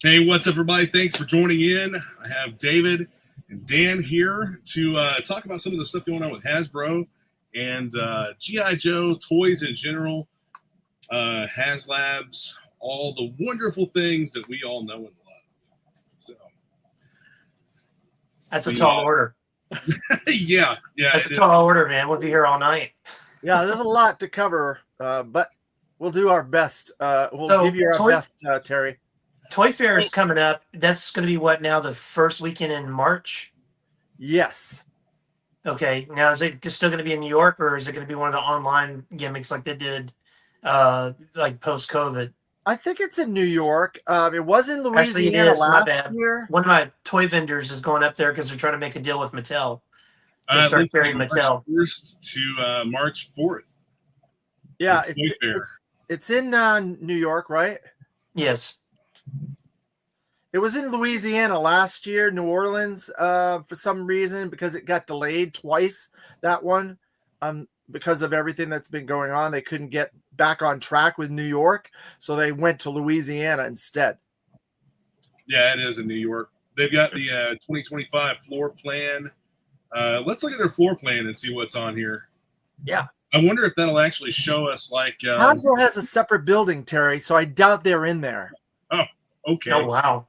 Hey, what's up, everybody? Thanks for joining in. I have David and Dan here to talk about some of the stuff going on with Hasbro and G.I. Joe, toys in general, HasLabs, all the wonderful things that we all know and love. So That's a tall order. yeah. That's a tall order, man. We'll be here all night. Yeah, there's a lot to cover, but we'll do our best. We'll give you our best, Terry. Toy Fair is coming up. That's going to be what now? The first weekend in March? Yes. Okay. Now, is it still going to be in New York, or is it going to be one of the online gimmicks like they did, like post-COVID? I think it's in New York. It was in Louisiana last year. One of my toy vendors is going up there because they're trying to make a deal with Mattel to start carrying Mattel. March 1st to March 4th. Yeah, it's in New York, right? Yes. It was in Louisiana last year, New Orleans, for some reason, because it got delayed twice, that one, because of everything that's been going on. They couldn't get back on track with New York, so they went to Louisiana instead. Yeah, it is in New York. They've got the 2025 floor plan. Let's look at their floor plan and see what's on here. Yeah. I wonder if that'll actually show us, like... Hasbro has a separate building, Terry, so I doubt they're in there. Oh, okay. Oh, wow.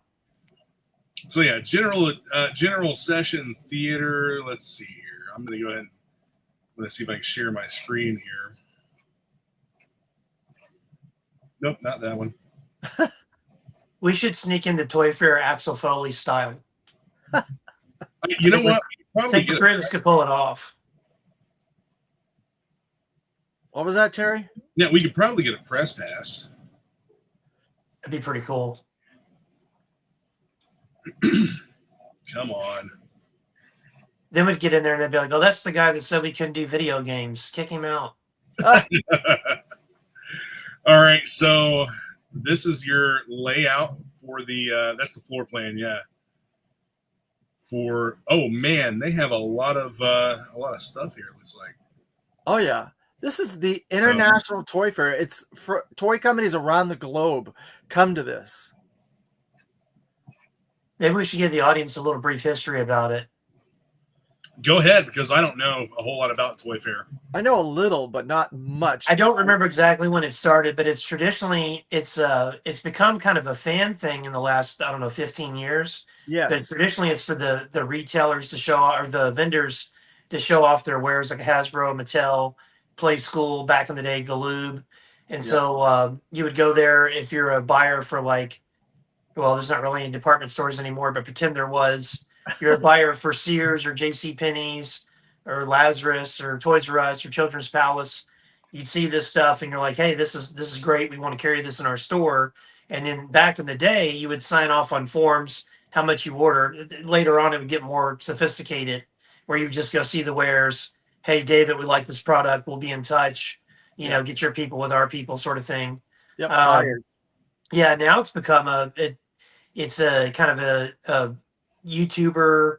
So, yeah, general session theater. Let's see here. I'm going to go ahead and I'm going to see if I can share my screen here. Nope, not that one. We should sneak into Toy Fair Axel Foley style. You know what? I think the three of us could pull it off. What was that, Terry? Yeah, we could probably get a press pass. That'd be pretty cool. Come on. Then we'd get in there and they'd be like, oh, that's the guy that said we couldn't do video games. Kick him out. All right, so this is your layout for the that's the floor plan, yeah. Oh man, they have a lot of stuff here, it looks like. Oh yeah. This is the International Toy Fair. It's for toy companies around the globe come to this. Maybe we should give the audience a little brief history about it. Go ahead, because I don't know a whole lot about Toy Fair. I know a little, but not much. I don't remember exactly when it started, but it's traditionally it's become kind of a fan thing in the last, I don't know, 15 years. Yes. But traditionally it's for the retailers to show, or the vendors to show off their wares, like Hasbro, Mattel, Play School, back in the day, Galoob. And so you would go there if you're a buyer for, like, well, there's not really any department stores anymore, but pretend there was. You're a buyer for Sears or JCPenney's or Lazarus or Toys R Us or Children's Palace. You'd see this stuff and you're like, hey, this is great. We want to carry this in our store. And then back in the day, you would sign off on forms, how much you order. Later on, it would get more sophisticated, where you would just go see the wares. Hey, David, we like this product. We'll be in touch. You know, get your people with our people, sort of thing. Yep. Yeah, now it's become it's a kind of a YouTuber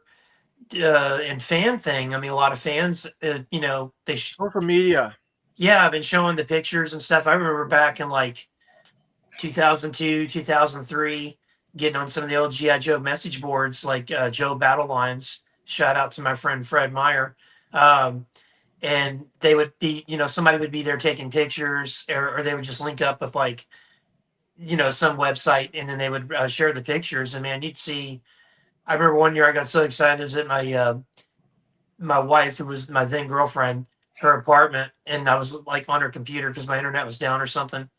and fan thing. I mean, a lot of fans, you know, they social media. Yeah, I've been showing the pictures and stuff. I remember back in like 2002, 2003, getting on some of the old G.I. Joe message boards, like Joe Battle Lines. Shout out to my friend Fred Meyer. And they would be, you know, somebody would be there taking pictures, or they would just link up with, like, you know, some website, and then they would share the pictures. And man, you'd see. I remember one year I got so excited is at my wife, who was my then girlfriend, her apartment, and I was like on her computer because my internet was down or something,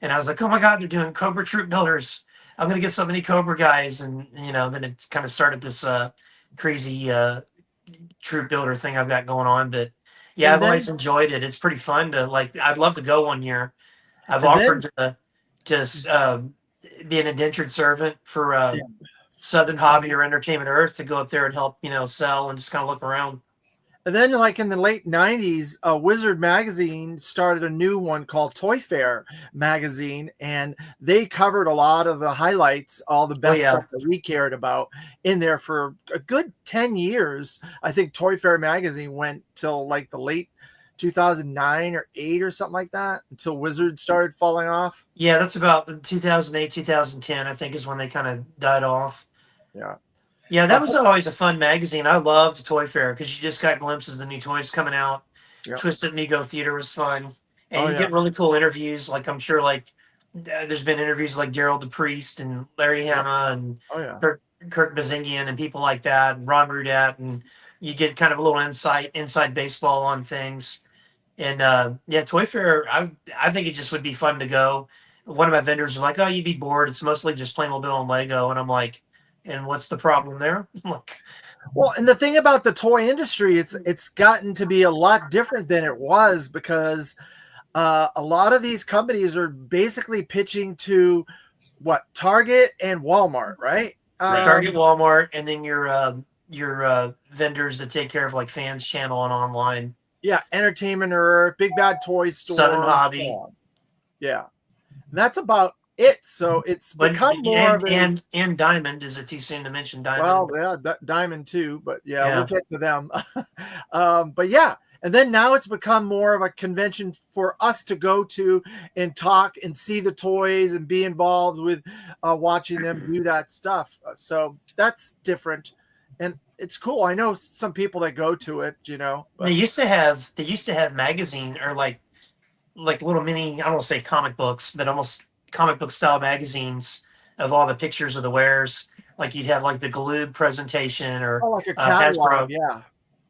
and I was like, oh my God, they're doing Cobra Troop Builders. I'm gonna get so many Cobra guys, and you know, then it kind of started this crazy troop builder thing I've got going on. But yeah, I've always enjoyed it. It's pretty fun to, like, I'd love to go one year. I've offered to just be an indentured servant for Southern Hobby or Entertainment Earth to go up there and help, you know, sell and just kind of look around. And then, like, in the late 90s, Wizard Magazine started a new one called Toy Fair Magazine, and they covered a lot of the highlights, all the best stuff that we cared about in there for a good 10 years. I think Toy Fair Magazine went till like the late 2009 or 8 or something like that, until Wizard started falling off. Yeah, that's about 2008, 2010, I think, is when they kind of died off. Yeah. Yeah, that was always a fun magazine. I loved Toy Fair because you just got glimpses of the new toys coming out. Yep. Twisted Mego Theater was fun. And Oh, you yeah. get really cool interviews. Like, I'm sure, like, there's been interviews like Daryl the Priest and Larry Hama and Oh, yeah. Kirk Bazingian and people like that, and Ron Rudat, and you get kind of a little inside baseball on things. And yeah, Toy Fair, I think it just would be fun to go. One of my vendors was like, "Oh, you'd be bored. It's mostly just Playmobil and Lego." And I'm like, "And what's the problem there?" I'm like, Well, and the thing about the toy industry, it's gotten to be a lot different than it was, because a lot of these companies are basically pitching to what, Target and Walmart, right? Target, Walmart, and then your vendors that take care of like Fans Channel and online. Yeah, Entertainment Earth, Big Bad Toy Store, Southern Hobby. Yeah, and that's about it. So it's become more of a, and Diamond. Is it too soon to mention Diamond? well, yeah, Diamond too, but yeah, we'll Yeah. get to them. But yeah, and then now it's become more of a convention for us to go to and talk and see the toys and be involved with watching them do that stuff. So that's different, and it's cool. I know some people that go to it, but They used to have magazine, or like little mini, I don't want to say comic books, but almost comic book style magazines of all the pictures of the wares. Like you'd have like the Galoob presentation, or like a catalog. Hasbro.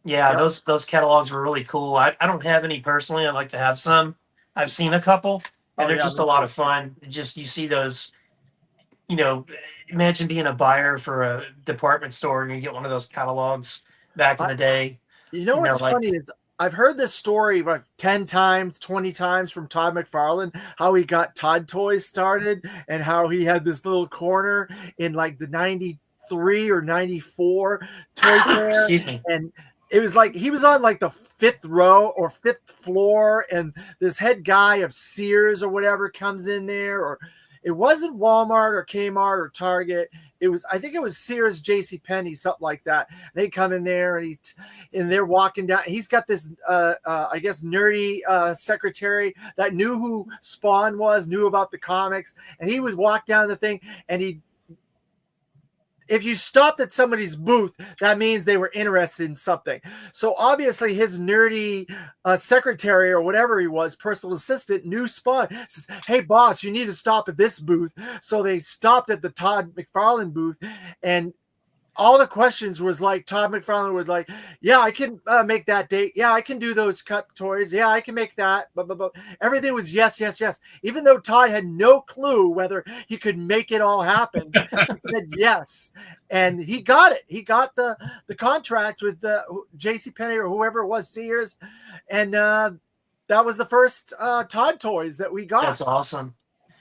Yeah. Yep. Those catalogs were really cool. I don't have any personally. I'd like to have some. I've seen a couple, and they're just a lot of fun. Just you see those, imagine being a buyer for a department store and you get one of those catalogs back in the day. What's funny is I've heard this story like 10 times, 20 times from Todd McFarlane, how he got Todd Toys started and how he had this little corner in like the 93 or 94 toy fair. Excuse me. And it was like he was on like the 5th row or 5th floor, and this head guy of Sears or whatever comes in there, or it wasn't Walmart or Kmart or Target. I think it was Sears, JCPenney, something like that. They come in there and they're walking down. He's got this, I guess, nerdy secretary that knew who Spawn was, knew about the comics, and he would walk down the thing, and if you stopped at somebody's booth, that means they were interested in something. So obviously his nerdy secretary or whatever he was, personal assistant, knew Spawn. Says, "Hey boss, you need to stop at this booth." So they stopped at the Todd McFarlane booth, and all the questions was like, Todd McFarlane was like, "Yeah, I can make that date. Yeah, I can do those cut toys. Yeah, I can make that." But everything was yes, yes, yes. Even though Todd had no clue whether he could make it all happen, he said yes, and he got it. He got the contract with JCPenney or whoever it was, Sears, and that was the first Todd toys that we got. That's awesome.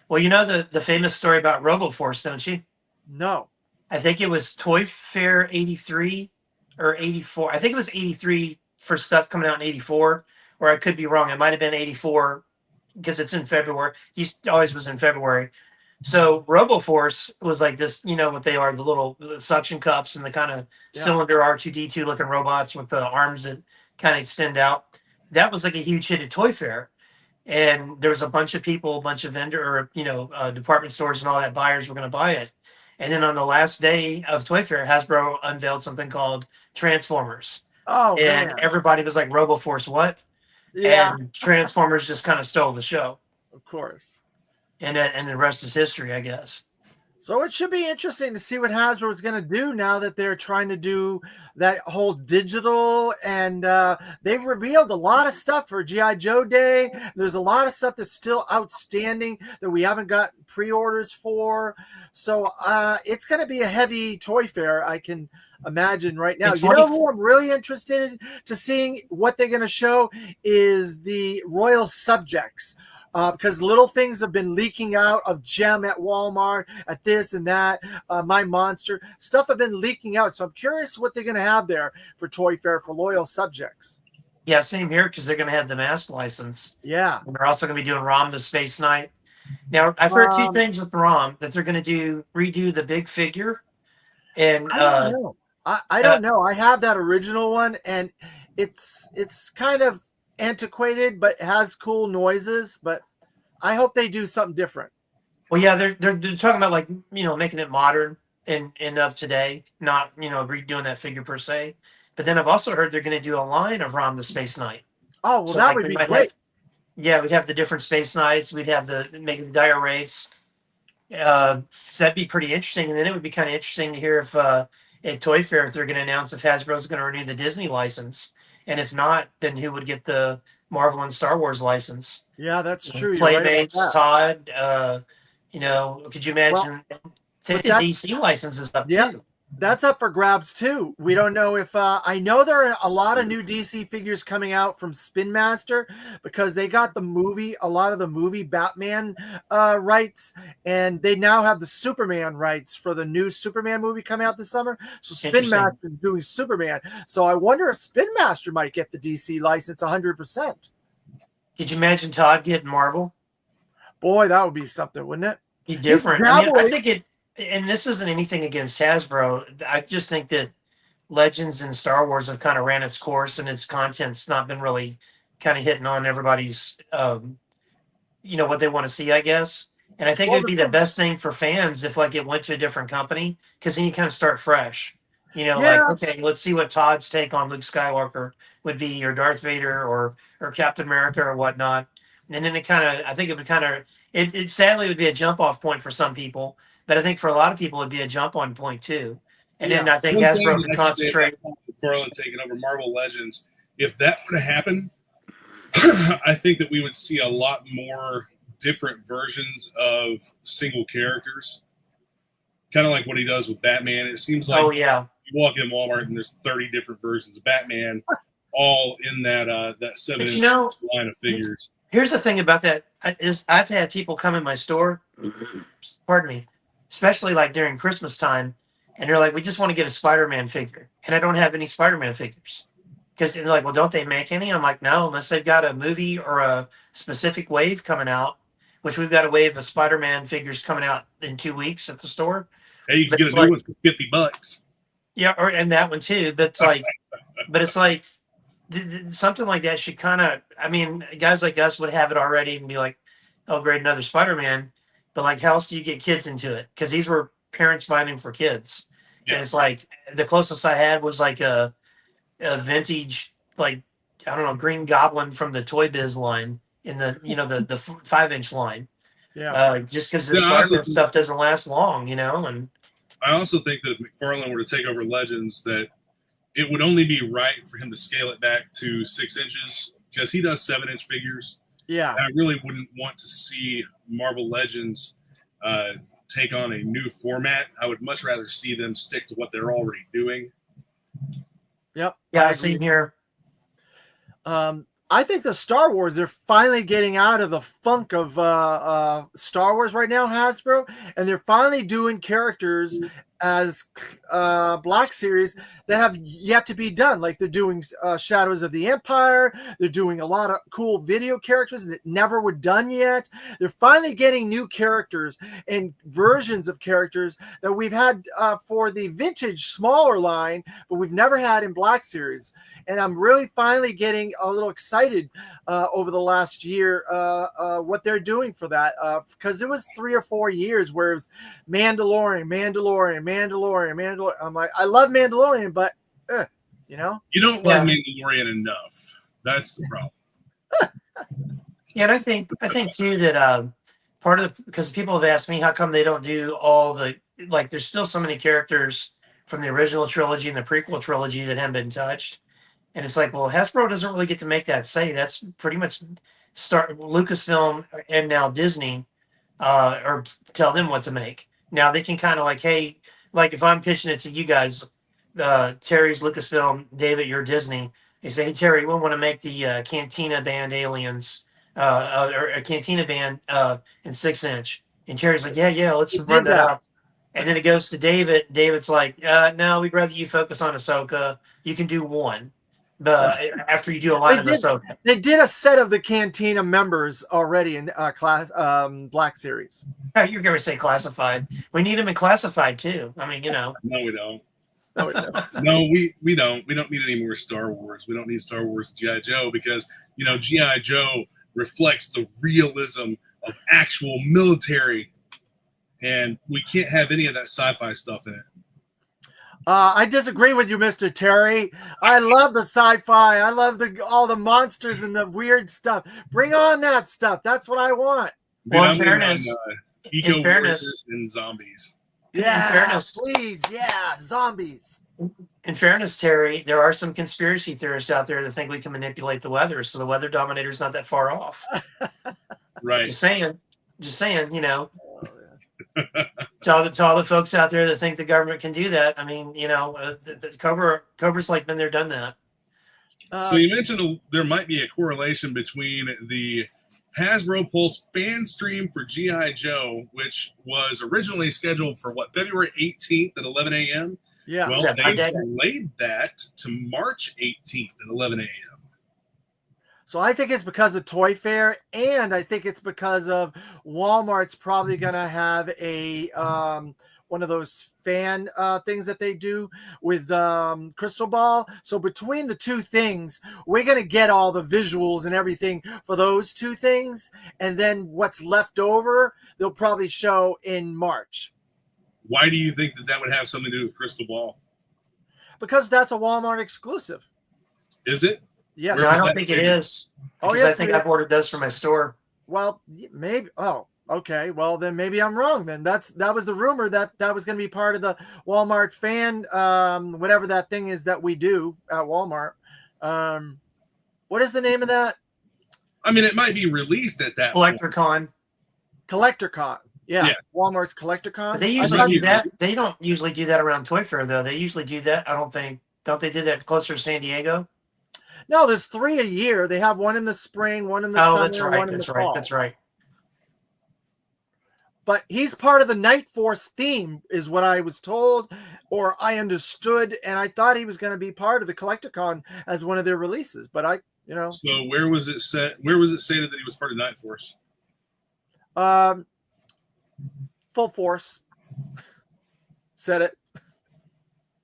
Well, the famous story about RoboForce, don't you? No. I think it was Toy Fair 83 or 84. I think it was 83 for stuff coming out in 84, or I could be wrong. It might have been 84 because it's in February. He always was in February. So RoboForce was like this, what they are, the suction cups and the kind of cylinder R2-D2 looking robots with the arms that kind of extend out. That was like a huge hit at Toy Fair. And there was a bunch of people, a bunch of department stores and all that buyers were going to buy it. And then on the last day of Toy Fair, Hasbro unveiled something called Transformers. Oh, and man. Everybody was like, RoboForce, what? Yeah. And Transformers just kind of stole the show. Of course. And the rest is history, I guess. So it should be interesting to see what Hasbro is going to do now that they're trying to do that whole digital, and they've revealed a lot of stuff for G.I. Joe Day. There's a lot of stuff that's still outstanding that we haven't got pre-orders for. So it's going to be a heavy toy fair, I can imagine right now. You know who I'm really interested in to seeing what they're going to show is the Royal Subjects. Because little things have been leaking out of Gem at Walmart, at this and that, My Monster. Stuff have been leaking out. So I'm curious what they're going to have there for Toy Fair for Loyal Subjects. Yeah, same here, because they're going to have the master license. Yeah. And they're also going to be doing ROM the Space Knight. Now, I've heard two things with ROM, that they're going to redo the big figure. And I don't know. I don't know. I have that original one, and it's kind of antiquated, but has cool noises. But I hope they do something different. Well, yeah, they're talking about like making it modern and of today, not redoing that figure per se. But then I've also heard they're going to do a line of Rom the Space Knight. Oh, well, So that like would we be might great. have, yeah, we'd have the different Space Knights. We'd have maybe the dire wraiths. So that'd be pretty interesting. And then it would be kind of interesting to hear if at Toy Fair if they're going to announce if Hasbro's going to renew the Disney license, and if not, then who would get the Marvel and Star Wars license? Yeah, that's true. You're right about Playmates, that. Todd. Could you imagine? Well, I think the DC license is up yeah, too. that's up for grabs too. We don't know if I know there are a lot of new DC figures coming out from Spin Master because they got a lot of the movie Batman rights, and they now have the Superman rights for the new Superman movie coming out this summer. So Spin Master is doing Superman. So I wonder if Spin Master might get the DC license 100%. Could you imagine Todd getting Marvel? Boy, that would be something, wouldn't it? Be different. I think it. And this isn't anything against Hasbro. I just think that Legends and Star Wars have kind of ran its course, and its content's not been really kind of hitting on everybody's, what they want to see, I guess. And I think it'd be the best thing for fans if like it went to a different company, because then you kind of start fresh. Like, okay, let's see what Todd's take on Luke Skywalker would be, or Darth Vader, or Captain America, or whatnot. And then I think it would it sadly would be a jump off point for some people. But I think for a lot of people, it'd be a jump on point too. And then I think Hasbro could concentrate. McFarlane taking over Marvel Legends. If that were to happen, I think that we would see a lot more different versions of single characters. Kind of like what he does with Batman. It seems like you walk in Walmart and there's 30 different versions of Batman, all in that 7-inch line of figures. Here's the thing about that is I've had people come in my store, pardon me, especially like during Christmas time, and they're like, we just want to get a Spider-Man figure. And I don't have any Spider-Man figures. Because they're like, well, don't they make any? And I'm like, no, unless they've got a movie or a specific wave coming out, which we've got a wave of Spider-Man figures coming out in 2 weeks at the store. Hey, you can get a new one for $50. Yeah, and that one too. But it's like, something like that should kind of, guys like us would have it already and be like, oh, great, another Spider-Man. But like, how else do you get kids into it? Because these were parents buying them for kids. Yeah. And it's like, the closest I had was like a vintage, like, I don't know, Green Goblin from the Toy Biz line in the 5-inch line. Yeah. Just because the Spider-Man stuff doesn't last long, and I also think that if McFarlane were to take over Legends, that it would only be right for him to scale it back to 6 inches because he does 7-inch figures. Yeah. And I really wouldn't want to see Marvel Legends take on a new format. I would much rather see them stick to what they're already doing. Yep. Yeah, same here. I think the Star Wars, they're finally getting out of the funk of Star Wars right now, Hasbro, and they're finally doing characters as Black Series that have yet to be done. Like they're doing Shadows of the Empire. They're doing a lot of cool video characters that never were done yet. They're finally getting new characters and versions of characters that we've had for the vintage smaller line, but we've never had in Black Series. And I'm really finally getting a little excited over the last year what they're doing for that. Because it was 3 or 4 years where it was Mandalorian. I'm like, I love Mandalorian, but you don't love Mandalorian enough. That's the problem. Yeah, and I think too that part of because people have asked me how come they don't do all the there's still so many characters from the original trilogy and the prequel trilogy that haven't been touched. And it's like, well, Hasbro doesn't really get to make that say. That's pretty much Lucasfilm and now Disney, or tell them what to make. Now they can kind of like, hey, like if I'm pitching it to you guys, Terry's Lucasfilm, David, you're Disney. They say, hey, Terry, we want to make the Cantina Band aliens, or a Cantina Band in 6-inch. And Terry's like, yeah, let's run that up. And then it goes to David. David's like, no, we'd rather you focus on Ahsoka. You can do one. But after you do a line of Ahsoka. They did a set of the Cantina members already in Black Series. You're going to say classified. We need them in classified too. No, we don't. No, we don't. No, we don't. We don't need any more Star Wars. We don't need Star Wars G.I. Joe because, G.I. Joe reflects the realism of actual military, and we can't have any of that sci-fi stuff in it. I disagree with you, Mr. Terry. I love the sci-fi. I love all the monsters and the weird stuff. Bring on that stuff. That's what I want. Dude, Well, I'm in eco warriors and zombies. Yeah, in fairness, please. Yeah, zombies. In fairness, Terry, there are some conspiracy theorists out there that think we can manipulate the weather, so the weather dominator's not that far off. Right. Just saying, to all the folks out there that think the government can do that. I mean, the Cobra's like been there, done that. So you mentioned there might be a correlation between the Hasbro Pulse fan stream for G.I. Joe, which was originally scheduled for February 18th at 11 a.m. Yeah. Well, they delayed that to March 18th at 11 a.m. So I think it's because of Toy Fair, and I think it's because of Walmart's probably going to have a one of those fan things that they do with Crystal Ball. So between the two things, we're going to get all the visuals and everything for those two things, and then what's left over, they'll probably show in March. Why do you think that would have something to do with Crystal Ball? Because that's a Walmart exclusive. Is it? Yeah, no, I don't think it is. Oh, yes, I think I've ordered those for my store. Well, maybe. Oh, okay. Well, then maybe I'm wrong. Then that was the rumor that was going to be part of the Walmart fan, whatever that thing is that we do at Walmart. What is the name of that? I mean, it might be released at that CollectorCon. CollectorCon. Yeah. Walmart's CollectorCon. But they usually do that. They don't usually do that around Toy Fair, though. They usually do that. I don't think. Don't they do that closer to San Diego? No, there's 3 a year. They have one in the spring, one in the summer, that's right. one in That's the right. fall. That's right. But he's part of the Night Force theme, is what I was told, or I understood, and I thought he was going to be part of the CollectorCon as one of their releases. But So where was it set? Where was it stated that he was part of Night Force? Full Force said it.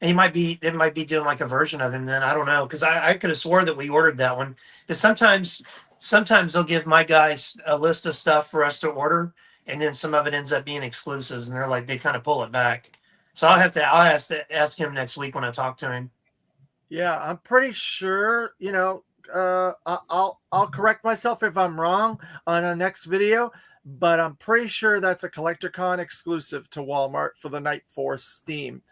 They might be doing like a version of him then. I don't know, because I could have swore that we ordered that one. Because sometimes they'll give my guys a list of stuff for us to order, and then some of it ends up being exclusives, and they kind of pull it back. So I'll ask him next week when I talk to him. Yeah, I'm pretty sure. I'll correct myself if I'm wrong on our next video, but I'm pretty sure that's a CollectorCon exclusive to Walmart for the Night Force theme.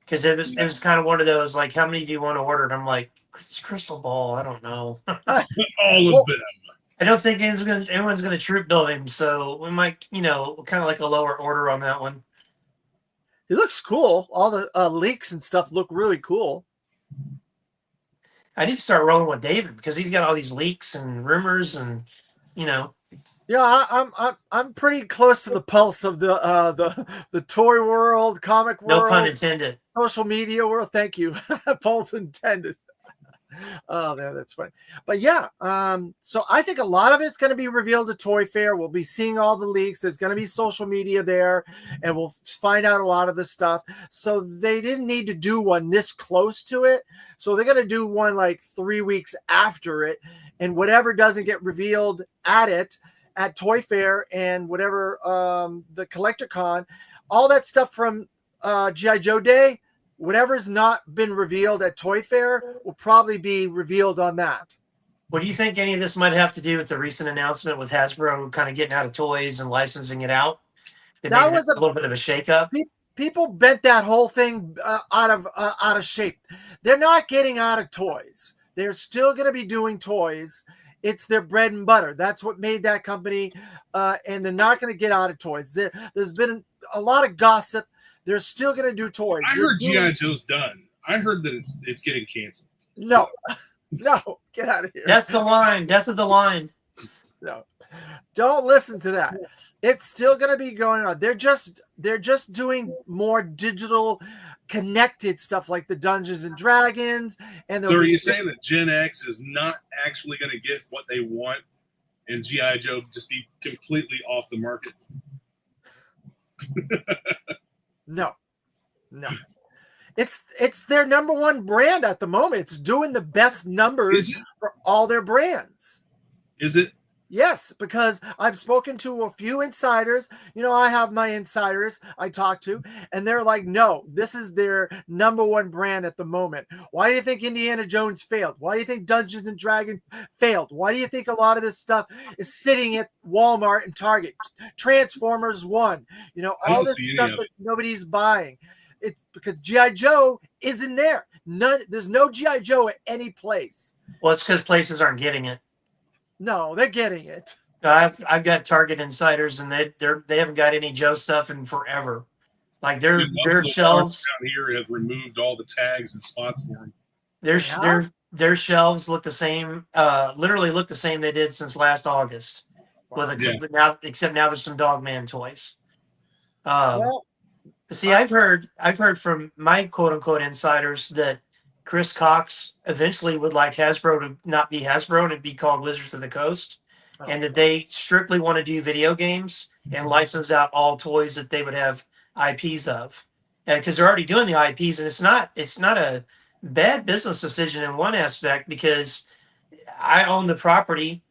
Because it was kind of one of those, like, how many do you want to order? And I'm like, it's Crystal Ball. I don't know. All of them. I don't think anyone's gonna troop build him, so we might, kind of like a lower order on that one. He looks cool. All the leaks and stuff look really cool. I need to start rolling with David because he's got all these leaks and rumors, and Yeah, I'm pretty close to the pulse of the toy world, comic world. No pun intended. Social media world. Thank you. Pulse intended. Oh, that's funny. But yeah, so I think a lot of it's going to be revealed at Toy Fair. We'll be seeing all the leaks. There's going to be social media there, and we'll find out a lot of this stuff. So they didn't need to do one this close to it. So they're going to do one like 3 weeks after it, and whatever doesn't get revealed at Toy Fair and whatever the CollectorCon, all that stuff from G.I. Joe Day, whatever's not been revealed at Toy Fair will probably be revealed on that. What do you think any of this might have to do with the recent announcement with Hasbro kind of getting out of toys and licensing it out? That was a little bit of a shakeup. People bent that whole thing out of shape. They're not getting out of toys. They're still going to be doing toys. It's their bread and butter. That's what made that company, and they're not going to get out of toys. There's been a lot of gossip. They're still going to do toys. I heard G.I. Joe's done. I heard that it's getting canceled. No, get out of here. That's the line. Death of the line. No, don't listen to that. It's still going to be going on. They're just doing more digital, connected stuff like the Dungeons and Dragons. And so, are you saying that Gen X is not actually going to get what they want, and G.I. Joe just be completely off the market? No. It's their number one brand at the moment. It's doing the best numbers for all their brands. Is it? Yes, because I've spoken to a few insiders. You know, I have my insiders I talk to, and they're like, no, this is their number one brand at the moment. Why do you think Indiana Jones failed? Why do you think Dungeons and Dragons failed? Why do you think a lot of this stuff is sitting at Walmart and Target? Transformers 1, you know, all this stuff that nobody's buying. It's because G.I. Joe isn't there. There's no G.I. Joe at any place. Well, it's because places aren't getting it. No, they're getting it. I've got Target insiders, and they haven't got any Joe stuff in forever. Like their shelves down here have removed all the tags and spots for them. Their shelves look the same. Literally look the same they did since last August. Wow. Now, except now there's some Dogman toys. See, I've heard from my quote unquote insiders that Chris Cox eventually would like Hasbro to not be Hasbro and be called Wizards of the Coast, and that they strictly want to do video games and license out all toys that they would have IPs of, because they're already doing the IPs, and it's not a bad business decision in one aspect, because I own the property.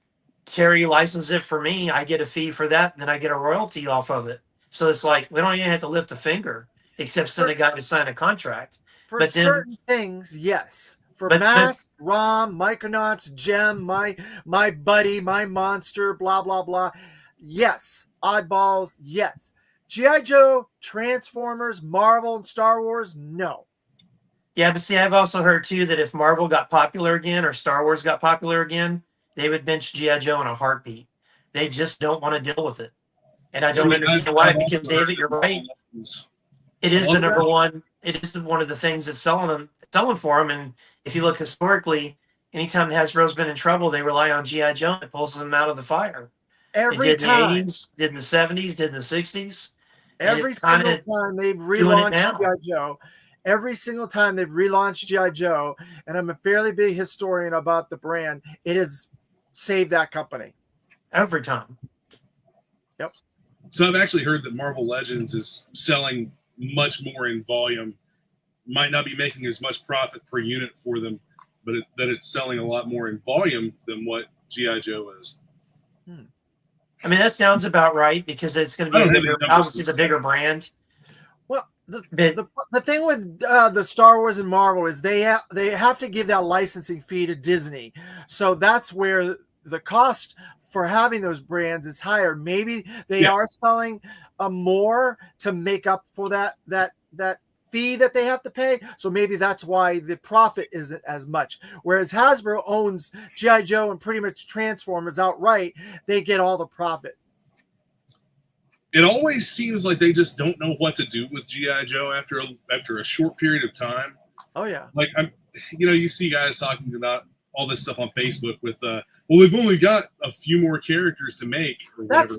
Terry licenses it for me. I get a fee for that, and then I get a royalty off of it. So it's like we don't even have to lift a finger except send a guy to sign a contract. For certain things, yes. For Mask, ROM, Micronauts, Gem, my buddy, my monster, blah, blah, blah. Yes. Oddballs, yes. G.I. Joe, Transformers, Marvel, and Star Wars, no. Yeah, but see, I've also heard, too, that if Marvel got popular again or Star Wars got popular again, they would bench G.I. Joe in a heartbeat. They just don't want to deal with it. And I don't understand why, because, David, you're right. It is the number one. It is one of the things that's selling for them. And if you look historically, anytime Hasbro's been in trouble, they rely on G.I. Joe. It pulls them out of the fire. Every time. In the 80s, did in the 70s, did in the 60s. Every single time they've relaunched G.I. Joe. Every single time they've relaunched G.I. Joe, and I'm a fairly big historian about the brand, it has saved that company. Every time. Yep. So I've actually heard that Marvel Legends is selling much more in volume. Might not be making as much profit per unit for them, but that it's selling a lot more in volume than what G.I. Joe is. I mean, that sounds about right, because it's going to be obviously the bigger brand. Well, the thing with the Star Wars and Marvel is they have to give that licensing fee to Disney. So that's where the cost for having those brands is higher. Maybe they are selling more to make up for that fee that they have to pay. So maybe that's why the profit isn't as much. Whereas Hasbro owns G.I. Joe and pretty much Transformers outright, they get all the profit. It always seems like they just don't know what to do with G.I. Joe after a short period of time. Oh yeah. Like you see guys talking about all this stuff on Facebook with well, they've only got a few more characters to make or whatever.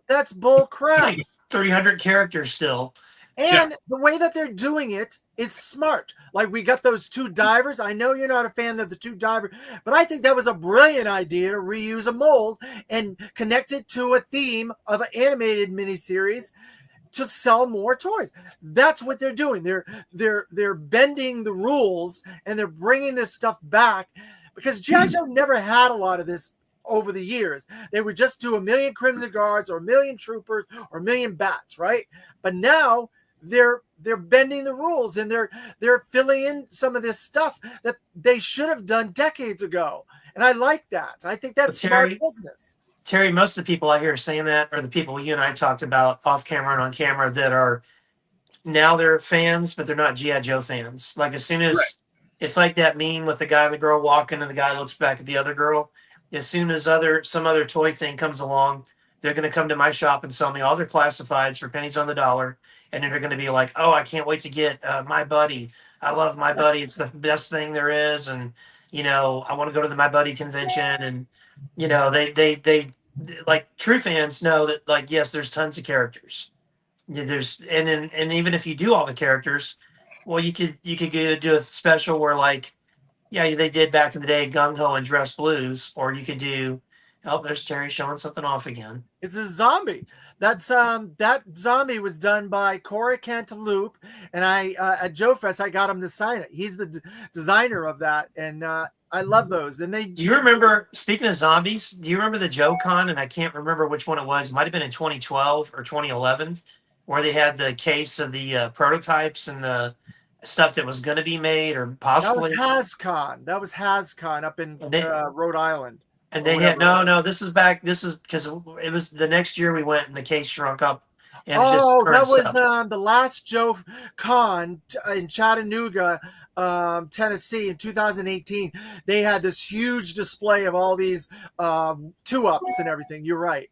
That's bull crap. 300 characters still. And the way that they're doing it is smart. Like, we got those 2 divers. I know you're not a fan of the 2 divers, but I think that was a brilliant idea to reuse a mold and connect it to a theme of an animated miniseries to sell more toys. That's what they're doing. They're bending the rules, and they're bringing this stuff back, because G.I. Joe never had a lot of this over the years. They would just do 1 million Crimson Guards or 1 million Troopers or 1 million Bats, right? But now they're bending the rules, and they're filling in some of this stuff that they should have done decades ago. And I like that. I think that's smart business. Terry, most of the people I hear saying that are the people you and I talked about off camera and on camera that are now they're fans, but they're not G.I. Joe fans. Like, as soon as it's like that meme with the guy and the girl walking, and the guy looks back at the other girl. As soon as some other toy thing comes along, they're going to come to my shop and sell me all their classifieds for pennies on the dollar. And then they're going to be like, oh, I can't wait to get My Buddy. I love My Buddy. It's the best thing there is. And, I want to go to the My Buddy convention. And, they like, true fans know that, like, yes, there's tons of characters. And even if you do all the characters, well, you could go do a special where, like, they did back in the day Gung Ho and Dress Blues, or you could do Oh, there's Terry showing something off again. It's a zombie. That's that zombie was done by Corey Cantaloupe, and I at Joe Fest I got him to sign it. He's the designer of that, and I love those. And they Do you remember, speaking of zombies, do you remember the Joe Con? And I can't remember which one it was. It might have been in 2012 or 2011, where they had the case of the prototypes and the stuff that was going to be made or that was possibly. HasCon. That was HasCon up in Rhode Island. And they had no. This is back. This is because it was the next year we went and the case shrunk up. And Oh, that was stuff. the last Joe Con in Chattanooga, Tennessee in 2018. They had this huge display of all these 2-ups and everything. You're right.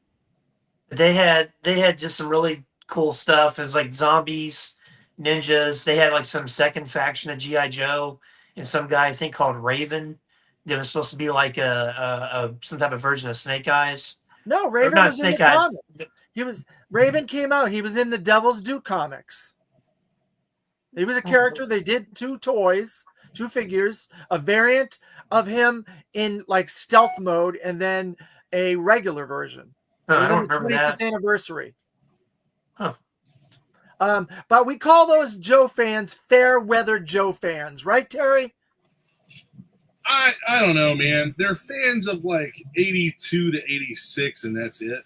They had just some really cool stuff. It was like zombies, ninjas. They had like some second faction of GI Joe and some guy I think called Raven. That was supposed to be like a some type of version of Snake Eyes. No, Raven not was in the Snake Eyes. comics. Raven came out. He was in the Devil's Due comics. He was a character. They did 2 toys, 2 figures, a variant of him in like stealth mode, and then a regular version. It was I don't on the remember 25th that. anniversary. Huh. But we call those Joe fans fair weather Joe fans, right, Terry? I don't know, man. They're fans of like 82 to 86, and that's it.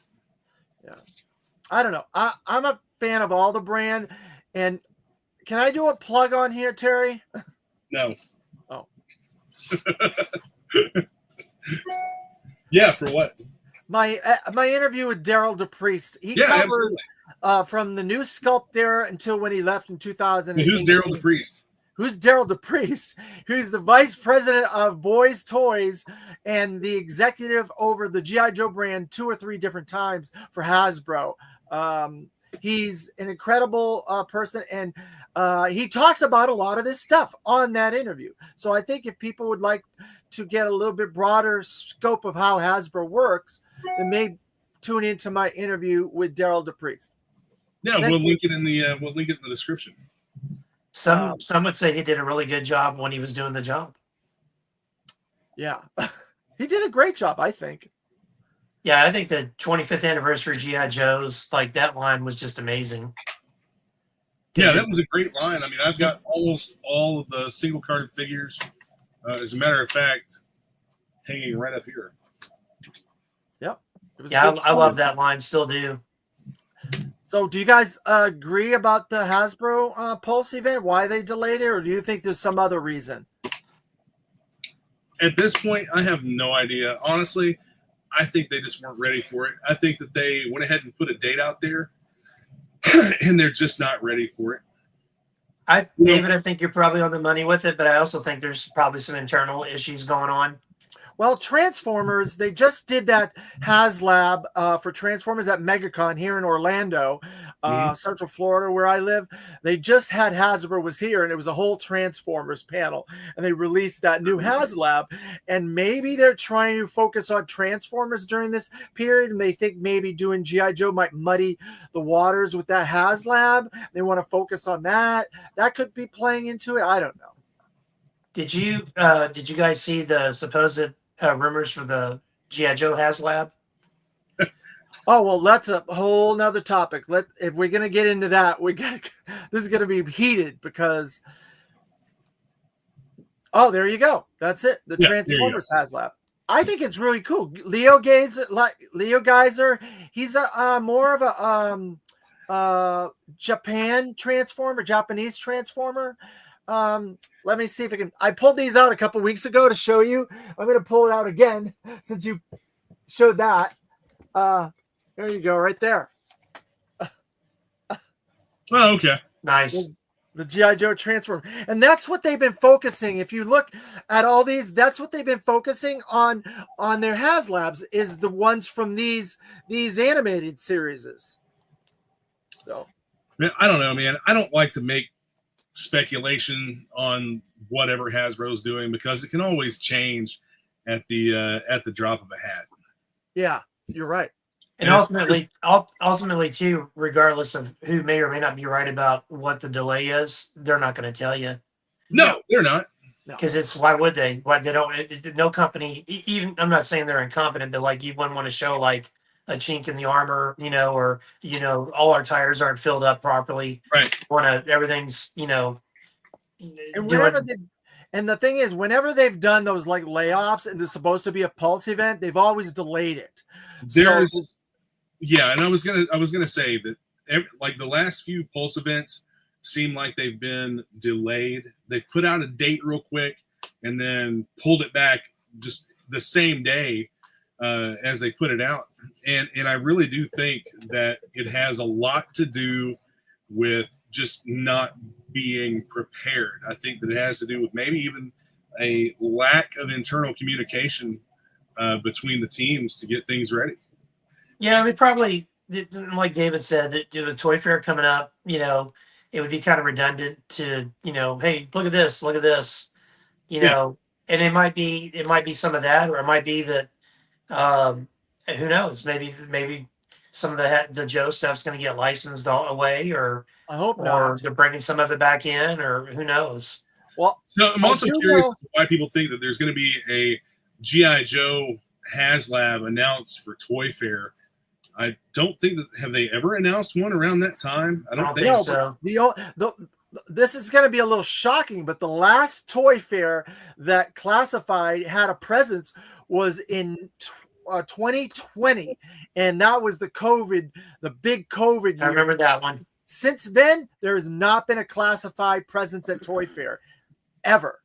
Yeah. I don't know. I'm a fan of all the brand. And can I do a plug on here, Terry? No. Oh. Yeah, for what? My interview with Daryl DePriest. He Yeah, covers from the new Sculpt era until when he left in 2000. Who's Daryl DePriest? Who's Daryl DePriest? Who's the vice president of Boys Toys and the executive over the G.I. Joe brand 2 or 3 different times for Hasbro. He's an incredible person, and he talks about a lot of this stuff on that interview. So I think if people would like to get a little bit broader scope of how Hasbro works, then may tune into my interview with Daryl DePriest. Yeah, we'll link it in the description. Some would say he did a really good job when he was doing the job. Yeah, he did a great job, I think. Yeah, I think the 25th anniversary GI Joes, like that line was just amazing. Yeah, that was a great line. I mean, I've got almost all of the single card figures. As a matter of fact, hanging right up here. Yep. Yeah, I love that line. Still do. So do you guys agree about the Hasbro Pulse event? Why they delayed it? Or do you think there's some other reason? At this point, I have no idea. Honestly, I think they just weren't ready for it. I think that they went ahead and put a date out there, and they're just not ready for it. David, I think you're probably on the money with it, but I also think there's probably some internal issues going on. Well, Transformers, they just did that HasLab for Transformers at MegaCon here in Orlando, Central Florida, where I live. They just had Hasbro was here, and it was a whole Transformers panel, and they released that new HasLab. And maybe they're trying to focus on Transformers during this period, and they think maybe doing G.I. Joe might muddy the waters with that HasLab. They want to focus on that. That could be playing into it. I don't know. Did you guys see the supposed rumors for the G.I. Joe HasLab? Oh, well, that's a whole nother topic. If we're gonna get into that, this is gonna be heated because there you go. That's it. The Transformers HasLab. I think it's really cool. Leo Geyser, he's a more of a Japanese Transformer. Let me see if I can. I pulled these out a couple weeks ago to show you. I'm going to pull it out again since you showed that. There you go, right there. Oh, okay. Nice. The G.I. Joe Transformer. And that's what they've been focusing. If you look at all these, that's what they've been focusing on their HasLabs is the ones from these animated series. So, Man, I don't know, man. I don't like to make speculation on whatever Hasbro's doing because it can always change at the drop of a hat. Yeah, you're right. And ultimately, too, regardless of who may or may not be right about what the delay is, they're not going to tell you. No, they're not. No. Because it's why would they? Why they don't? No company. Even I'm not saying they're incompetent, but like you wouldn't want to show like a chink in the armor, or all our tires aren't filled up properly. Right. Want to everything's And doing. and the thing is, whenever they've done those like layoffs and there's supposed to be a Pulse event, they've always delayed it. And I was gonna say that like the last few Pulse events seem like they've been delayed. They've put out a date real quick and then pulled it back just the same day as they put it out. And I really do think that it has a lot to do with just not being prepared. I think that it has to do with maybe even a lack of internal communication between the teams to get things ready. Yeah, they probably, like David said, that the Toy Fair coming up, it would be kind of redundant to, hey, look at this, and it might be some of that, or it might be that, who knows, maybe some of the Joe stuff's going to get licensed away, or I hope or not. they're bringing some of it back in, or who knows. Well, so I'm also curious why people think that there's going to be a G.I. Joe HasLab announced for Toy Fair. I don't think that have they ever announced one around that time. I don't think so. This is going to be a little shocking, but the last Toy Fair that Classified had a presence was in 2020, and that was the big COVID year. I remember that one. Since then, there has not been a Classified presence at Toy Fair ever.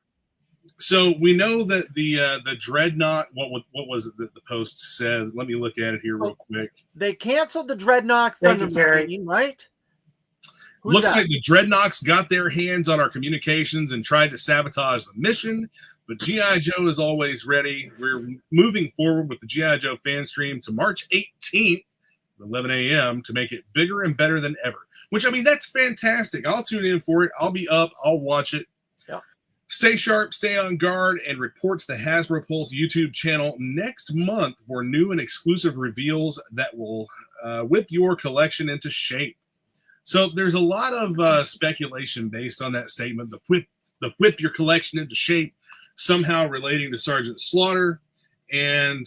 So we know that the Dreadnought, what was it that the Post said? Let me look at it here real quick. They canceled the Dreadnought Thunder Machine, right? Looks like the Dreadnoughts got their hands on our communications and tried to sabotage the mission, but G.I. Joe is always ready. We're moving forward with the G.I. Joe fan stream to March 18th, 11 a.m. to make it bigger and better than ever. Which, I mean, that's fantastic. I'll tune in for it. I'll be up. I'll watch it. Stay sharp, stay on guard, and reports the Hasbro Pulse YouTube channel next month for new and exclusive reveals that will whip your collection into shape. So there's a lot of speculation based on that statement, the whip your collection into shape, somehow relating to Sergeant Slaughter. And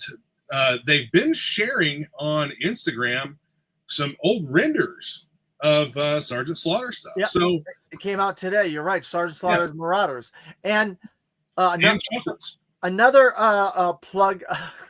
they've been sharing on Instagram some old renders of Sergeant Slaughter stuff. Yep. So it came out today. You're right. Sergeant Slaughter's Marauders. And another plug.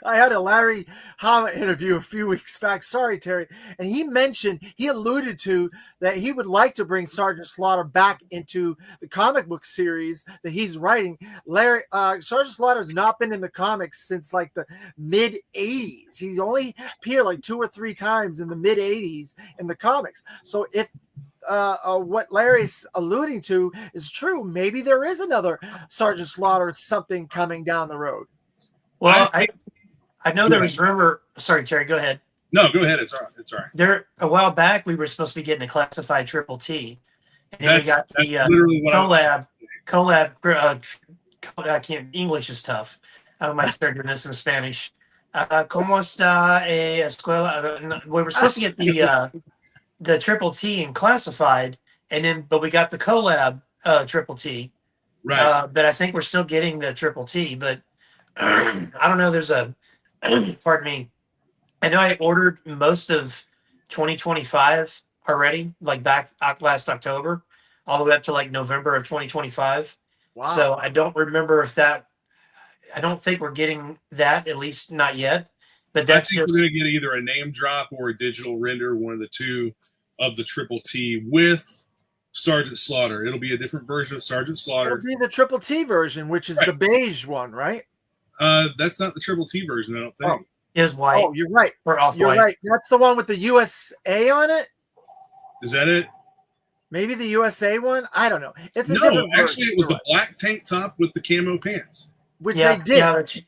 I had a Larry Hama interview a few weeks back. Sorry, Terry. And he alluded to that he would like to bring Sergeant Slaughter back into the comic book series that he's writing. Sergeant Slaughter's not been in the comics since like the mid 80s. He only appeared like 2 or 3 times in the mid 80s in the comics. So if what Larry's alluding to is true, maybe there is another Sergeant Slaughter something coming down the road. Well, I know there was rumor. Sorry, Terry, go ahead. No, go ahead. It's all right. It's all right. There a while back, we were supposed to be getting a classified Triple T, and then we got the collab. I can't. English is tough. I might start doing this in Spanish. ¿Cómo está escuela? We were supposed to get the Triple T in classified, but we got the collab Triple T. Right. But I think we're still getting the Triple T. But I don't know. There's a pardon me. I know I ordered most of 2025 already, like back last October, all the way up to like November of 2025. Wow. So I don't remember if that. I don't think we're getting that, at least not yet. But that's I think we're going to get either a name drop or a digital render, one of the two, of the Triple T with Sergeant Slaughter. It'll be a different version of Sergeant Slaughter. It'll be the Triple T version, which is the beige one, right? That's not the Triple T version, I don't think. Oh. Is white. Oh, you're right. Or off-white. You're right. That's the one with the USA on it. Is that it? Maybe the USA one. I don't know. It's a different actually, version. it was the black tank top with the camo pants, which they did.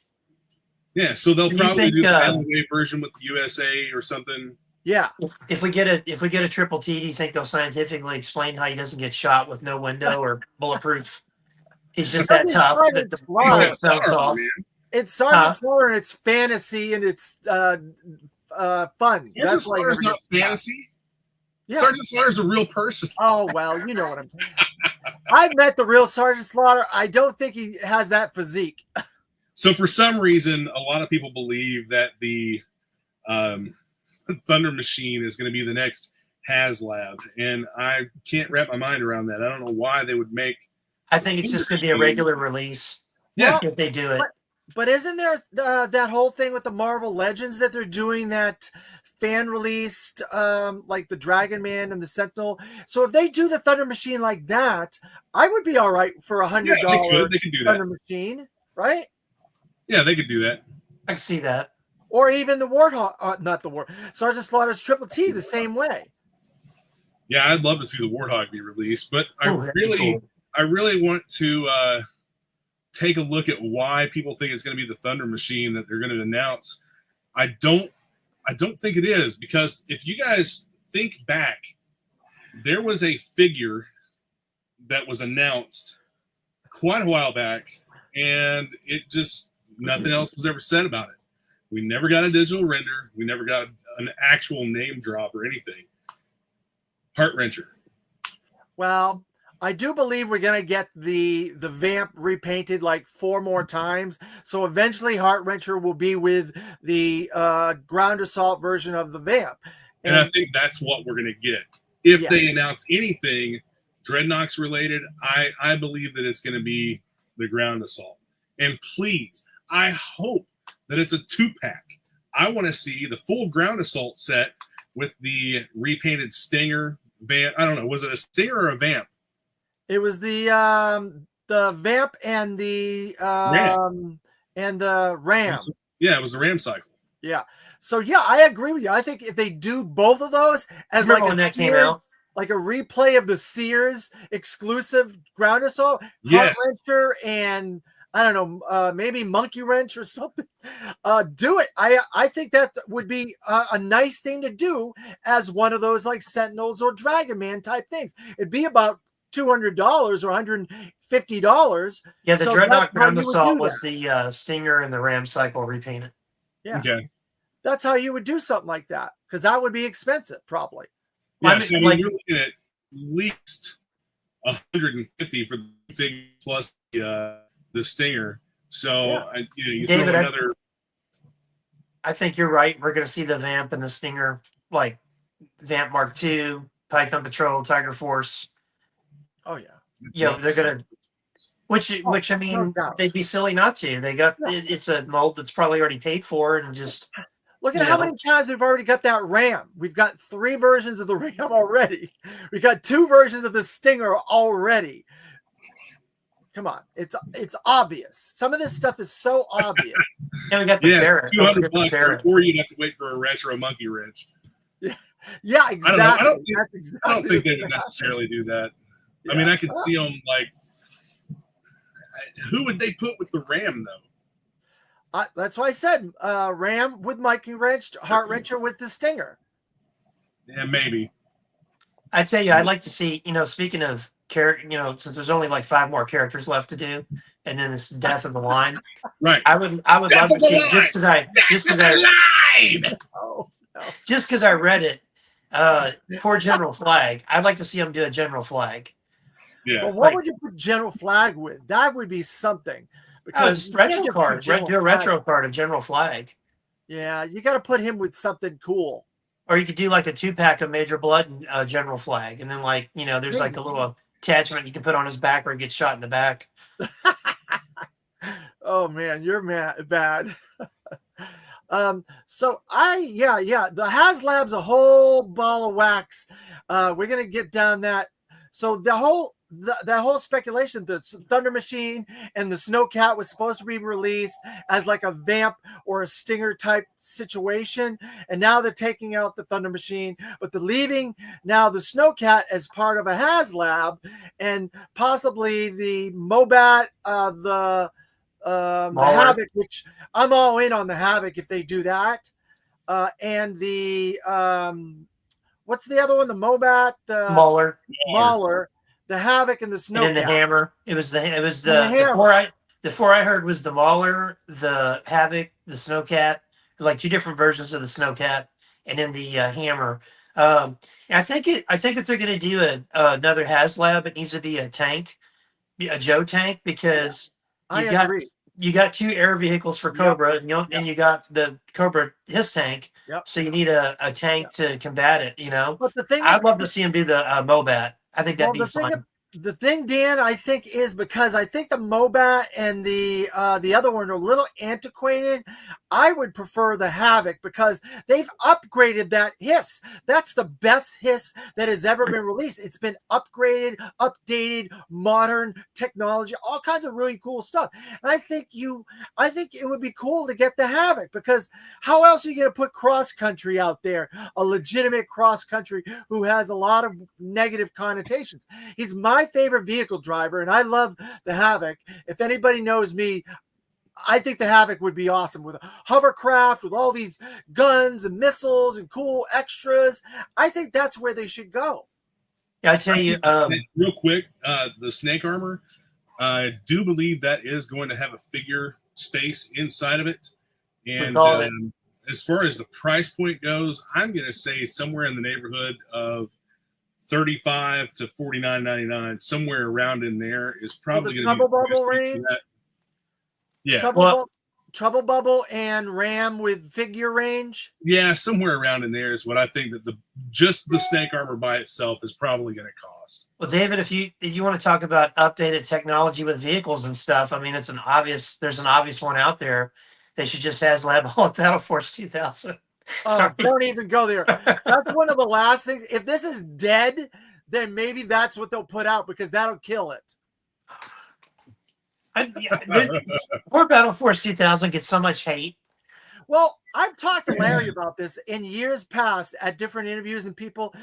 Yeah, so they'll probably do the LA version with the USA or something. Yeah. If we get a Triple T, do you think they'll scientifically explain how he doesn't get shot with no window or bulletful? He's just that tough that the bullets bounce off. It's Sergeant Slaughter and it's fantasy and it's fun. Sergeant Slaughter's not fantasy. Yeah. Sergeant Slaughter's a real person. Oh well, you know what I'm saying. I've met the real Sergeant Slaughter. I don't think he has that physique. So for some reason, a lot of people believe that the Thunder Machine is going to be the next HasLab, and I can't wrap my mind around that. I don't know why they would make. I think it's just going to be a regular release. Yeah, if they do it. But isn't there that whole thing with the Marvel Legends that they're doing that fan released, like the Dragon Man and the Sentinel? So if they do the Thunder Machine like that, I would be all right for $100. Yeah, they could do Thunder that. Machine, right? Yeah, they could do that. I can see that. Or even the Warthog, not the War, Sergeant Slaughter's Triple T the same way. Yeah, I'd love to see the Warthog be released, but I Cool. really want to take a look at why people think it's going to be the Thunder Machine that they're going to announce. I don't think it is, because if you guys think back, there was a figure that was announced quite a while back, and it just nothing else was ever said about it. We never got a digital render. We never got an actual name drop or anything. Heart wrencher. Well, I do believe we're going to get the Vamp repainted like 4 more times. So eventually Heart Wrencher will be with the ground assault version of the Vamp. And I think that's what we're going to get. If they announce anything Dreadnoks related, I believe that it's going to be the ground assault. And please, I hope that it's a 2-pack. I want to see the full ground assault set with the repainted Stinger, Vamp. I don't know. Was it a Stinger or a Vamp? It was the Vamp and the Ram. Yeah, it was the Ram cycle. Yeah. So yeah, I agree with you. I think if they do both of those as like when that came out, like a replay of the Sears exclusive ground assault, yes. Heart Wrencher and I don't know, maybe Monkey Wrench or something. Do it. I think that would be a nice thing to do as one of those like Sentinels or Dragon Man type things. It'd be about $200 or $150. Yeah, the So Dreadnought that's how ground you would assault do was that. the Stinger and the Ram cycle repainted. Yeah. Okay. That's how you would do something like that, because that would be expensive, probably. Yeah, so you're looking at least $150 for the figure plus the Stinger. So you David, throw another. I think you're right. We're going to see the Vamp and the Stinger, like Vamp Mark II, Python Patrol, Tiger Force. Oh yeah. Yeah, they're going to. Which I mean, they'd be silly not to. They got it's a mold that's probably already paid for, and just look at how many times we've already got that Ram. We've got 3 versions of the Ram already. We got 2 versions of the Stinger already. Come on, it's obvious. Some of this stuff is so obvious. And we got the ferret. $200, or you'd have to wait for a wrench or a monkey wrench. Yeah, exactly. I don't think they would necessarily do that. Yeah. I mean, I could see them like. Who would they put with the Ram though? That's why I said Ram with Monkey Wrench, Heart Wrencher with the Stinger. Yeah, maybe. I tell you, I'd like to see. Speaking of character, since there's only like 5 more characters left to do, and then this death of the line. Right. I would love to see just because I read it for General Flag. I'd like to see them do a General Flag. Yeah. Well, what would you put General Flag with? That would be something. Because retro card. Do a retro card of General Flag. Yeah, you got to put him with something cool. Or you could do like a 2-pack of Major Blood and General Flag, and then there's like a little attachment you can put on his back where he gets shot in the back. Oh man, you're bad. So the HasLab's a whole ball of wax. We're gonna get down that. So the whole speculation, the Thunder Machine and the Snowcat was supposed to be released as like a Vamp or a Stinger type situation, and now they're taking out the Thunder Machine, but they're leaving now the Snowcat as part of a HasLab, and possibly the Mobat, the Havoc, which I'm all in on the Havoc if they do that, and the what's the other one? The Mobat, the Mauler, the Havoc, and the Snowcat. And then the Hammer. It was the before I heard was the Mauler, the Havoc, the Snowcat, like 2 different versions of the Snowcat, and then the Hammer. I think if they're going to do another HasLab, it needs to be a tank, a Joe tank, because I you got agree. you got two air vehicles for Yep. Cobra, and Yep. and you got the Cobra his tank. Yep. So you need a tank to combat it. You know, But the thing I'd love to see him do the Mobat. I think that'd be fun. The thing, Dan, I think is because I think the Mobat and the other one are a little antiquated. I would prefer the Havoc because they've upgraded that hiss. That's the best hiss that has ever been released. It's been upgraded, updated, modern technology, all kinds of really cool stuff. And I think it would be cool to get the Havoc because how else are you going to put cross country out there? A legitimate cross country who has a lot of negative connotations. He's my favorite vehicle driver, and I love the Havoc. If anybody knows me, I think the Havoc would be awesome with a hovercraft, with all these guns and missiles and cool extras. I think that's where they should go. Yeah, I tell you, real quick, the snake armor, I do believe that is going to have a figure space inside of it. And as far as the price point goes, I'm going to say somewhere in the neighborhood of $35 to $49.99, somewhere around in there is probably going to be Trouble Bubble range. Yeah, Trouble Bubble and Ram with figure range. Yeah, somewhere around in there is what I think that just the snake armor by itself is probably going to cost. Well, David, if you want to talk about updated technology with vehicles and stuff, I mean, there's an obvious one out there. They should just HasLab all at Battle Force 2000. Oh, don't even go there. That's one of the last things. If this is dead, then maybe that's what they'll put out because that'll kill it. Poor Battle Force 2000 gets so much hate. Well, I've talked to Larry about this in years past at different interviews and people.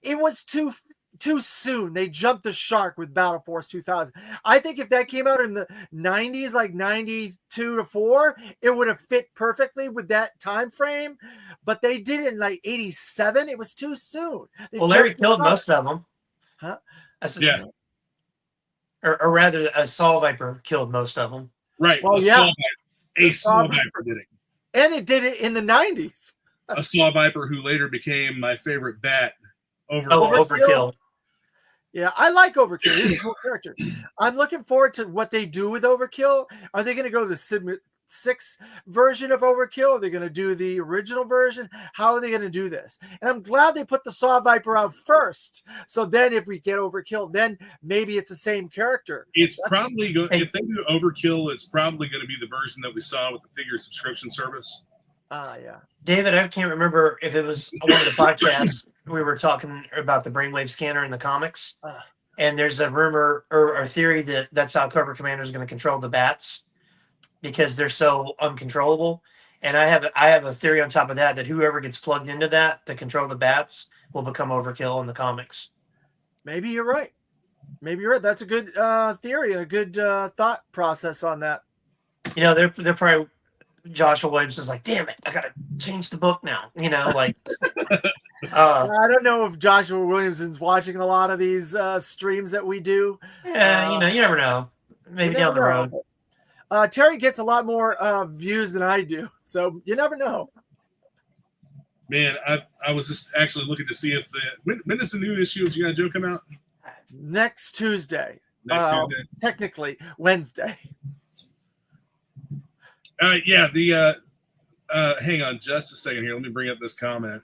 It was too soon. They jumped the shark with Battle Force 2000. I think if that came out in the 90s, like 92 to 4, it would have fit perfectly with that time frame. But they did it in like 87. It was too soon. Well, Larry killed most of them. Huh? Yeah. Or rather, a Saw Viper killed most of them. Right. Well, a Saw Viper did it. And it did it in the 90s. A Saw Viper who later became my favorite bat. Overkill. Yeah, I like Overkill. He's a cool character. I'm looking forward to what they do with Overkill. Are they going to go to the Sim 6 version of Overkill? Are they going to do the original version? How are they going to do this? And I'm glad they put the Saw Viper out first. So then if we get Overkill, then maybe it's the same character. It's probably going if they do Overkill, it's probably going to be the version that we saw with the figure subscription service. Yeah. David, I can't remember if it was one of the podcasts we were talking about the brainwave scanner in the comics. And there's a rumor or a theory that that's how Cobra Commander is going to control the bats because they're so uncontrollable. And I have a theory on top of that whoever gets plugged into that to control the bats will become Overkill in the comics. Maybe you're right. That's a good theory and a good thought process on that. You know, they're probably Joshua Williams is like, damn it, I gotta change the book now. You know, like I don't know if Joshua Williamson's watching a lot of these streams that we do. Yeah, you never know. Maybe down the road. Terry gets a lot more views than I do, so you never know. Man, I was just actually looking to see if when does the new issue of G.I. Joe come out? Next Tuesday. Tuesday. Technically Wednesday. Hang on just a second here. Let me bring up this comment.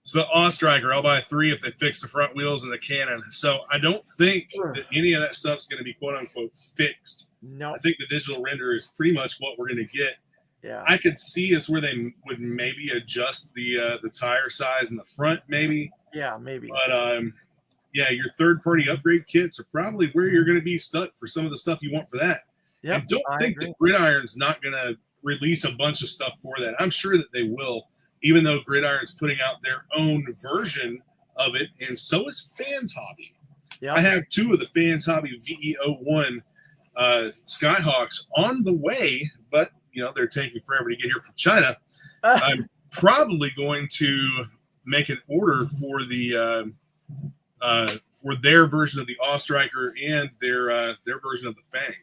So Ostriker, I'll buy 3 if they fix the front wheels and the cannon. So I don't think that any of that stuff's going to be quote unquote fixed. No, I think the digital render is pretty much what we're going to get. Yeah, I could see is where they would maybe adjust the tire size in the front, maybe. Yeah, maybe. But your third-party upgrade kits are probably where you're going to be stuck for some of the stuff you want for that. Yep, and don't think that Gridiron's not going to release a bunch of stuff for that. I'm sure that they will, even though Gridiron's putting out their own version of it, and so is Fans Hobby. Yep. I have 2 of the Fans Hobby VE01 Skyhawks on the way, but they're taking forever to get here from China. I'm probably going to make an order for the for their version of the Ostriker and their version of the Fang.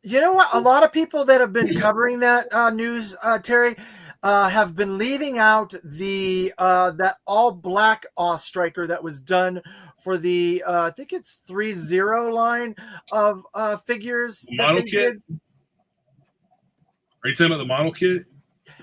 You know what? A lot of people that have been covering that news, Terry, have been leaving out the that all black Striker that was done for the I think it's 3-0 line of figures The that model they kit? did. Are you talking about the model kit?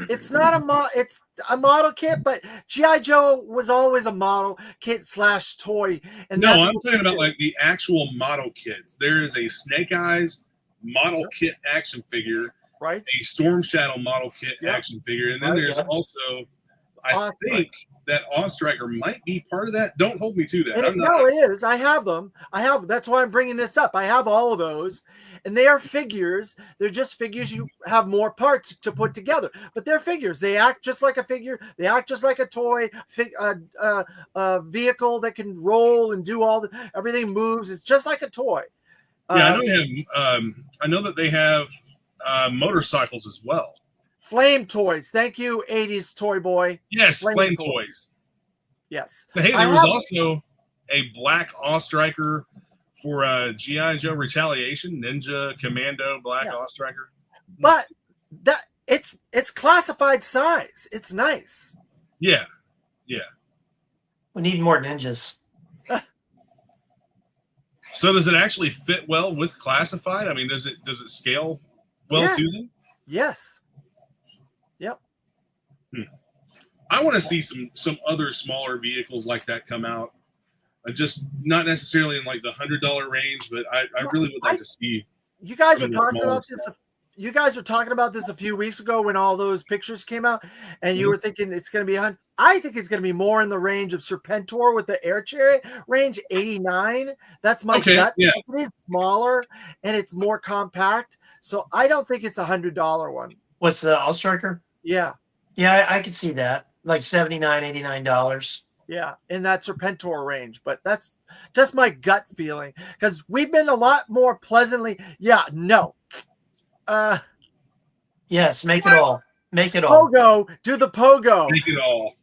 It's not it's a model kit, but G.I. Joe was always a model kit / toy. And No, that's I'm what talking they about did, like the actual model kits. There is a Snake Eyes model Yep. kit action figure, right. a Storm Shadow model kit Yep. action figure, and then Right, there's yeah. also, I Ostriker. think that Striker might be part of that. Don't hold me to that. And no, it is. I have them. That's why I'm bringing this up. I have all of those, and they are figures. They're just figures. You have more parts to put together, but they're figures. They act just like a figure. They act just like a toy. Vehicle that can roll and do everything moves. It's just like a toy. Yeah, I know they have. I know that they have motorcycles as well. Flame toys. Thank you, 80s toy boy. Yes, flame toys. Yes. So hey, there was also a black Striker for G.I. Joe Retaliation, Ninja Commando Black Striker. But that it's classified size. It's nice. Yeah. We need more ninjas. So does it actually fit well with classified? I mean, does it scale well to them? Yes. Yep. I want to see some other smaller vehicles like that come out. Just not necessarily in like the $100 range, but I really would like to see. You guys were talking about this. You guys were talking about this a few weeks ago when all those pictures came out, and you were thinking it's going to be I think it's going to be more in the range of Serpentor with the Air Chariot range 89. That's my gut. Yeah. It is smaller and it's more compact, so I don't think it's $100 one. What's the All-Striker? Yeah. Yeah, I could see that. Like $79, $89. Yeah, in that Serpentor range, but that's just my gut feeling because we've been a lot more pleasantly. Yeah, no. Yes, make it all. Make it all. Pogo, do the Pogo. Make it all.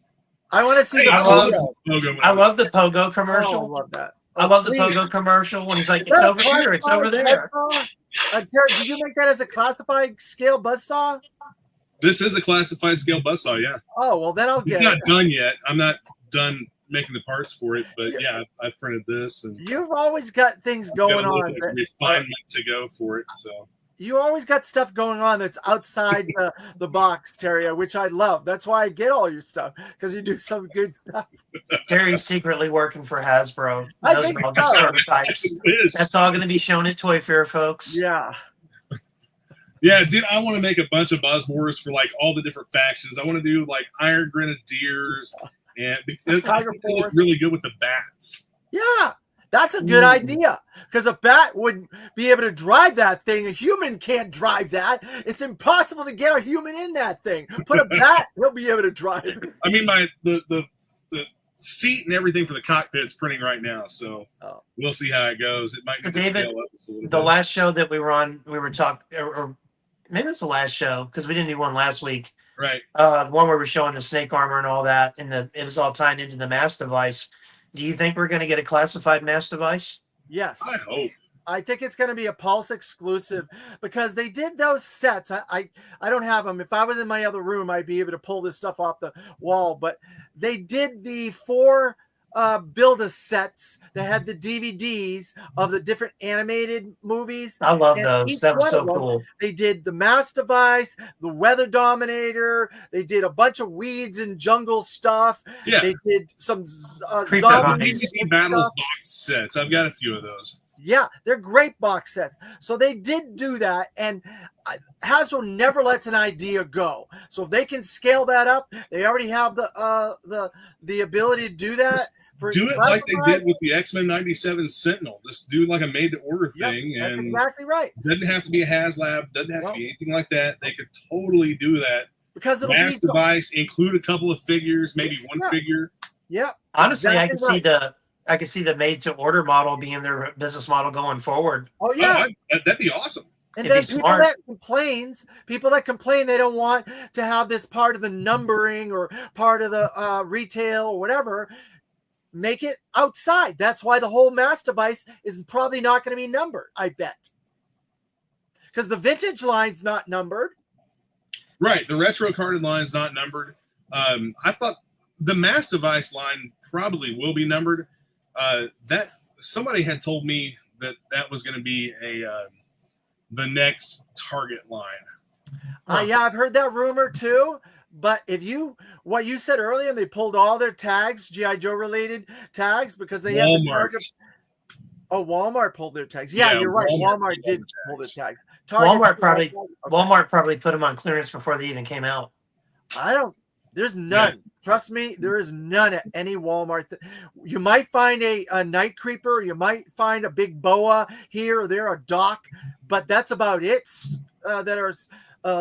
I want to see the I Pogo. I love the Pogo commercial. Oh, I love that. I love the Pogo commercial when he's like, it's over here, it's over there. Terry, did you make that as a classified scale buzzsaw? This is a classified scale buzzsaw, yeah. Oh, well, then I'll get it. It's not done yet. I'm not done making the parts for it, but yeah, I printed this. And you've always got things going on. Refinement to go for it, so. You always got stuff going on that's outside the box, Terry, which I love. That's why I get all your stuff, because you do some good stuff. Terry's secretly working for Hasbro. I Those think are all just so. prototypes. That's all going to be shown at Toy Fair, folks. Yeah. Yeah, dude, I want to make a bunch of Buzzwars for like all the different factions. I want to do like Iron Grenadiers, and because I think they look really good with the bats. Yeah. That's a good idea, because a bat would be able to drive that thing. A human can't drive that. It's impossible to get a human in that thing. Put a bat, he'll be able to drive it. I mean, the seat and everything for the cockpit's printing right now, so we'll see how it goes. It might. So David, the last show that we were on, we were talking, or maybe it's the last show because we didn't do one last week. Right. The one where we're showing the snake armor and all that, and it was all tied into the mass device. Do you think we're going to get a classified mass device? Yes. I hope. I think it's going to be a Pulse exclusive because they did those sets. I don't have them. If I was in my other room, I'd be able to pull this stuff off the wall. But they did the 4 build-a sets that had the DVDs of the different animated movies. I love those. That was so cool. They did the mass device, the weather dominator. They did a bunch of weeds and jungle stuff. Yeah. They did some zombie battles box sets. I've got a few of those. Yeah, they're great box sets. So they did do that, and Hasbro never lets an idea go. So if they can scale that up, they already have the ability to do that. Do it like they did with the X-Men 97 Sentinel. Just do like a made-to-order thing. That's and exactly right. Doesn't have to be a HasLab. Doesn't have to be anything like that. They could totally do that. Because it'll mass device, include a couple of figures, maybe one figure. Yeah. Honestly, I could see the made-to-order model being their business model going forward. Oh yeah, that'd be awesome. And then people that complain they don't want to have this part of the numbering or part of the retail or whatever, make it outside. That's why the whole mass device is probably not going to be numbered, I bet. Because the vintage line's not numbered. Right. The retro carded line is not numbered. I thought the mass device line probably will be numbered. That somebody had told me that was going to be the next Target line. Yeah, I've heard that rumor too. But what you said earlier, they pulled all their tags, GI Joe related tags, because they have the Target. Oh, Walmart pulled their tags. Yeah, you're right. Walmart did pull their tags. Walmart probably put them on clearance before they even came out. There's none. Yeah. Trust me, there is none at any Walmart. You might find a night creeper. You might find a big boa here or there, a dock, but that's about it that are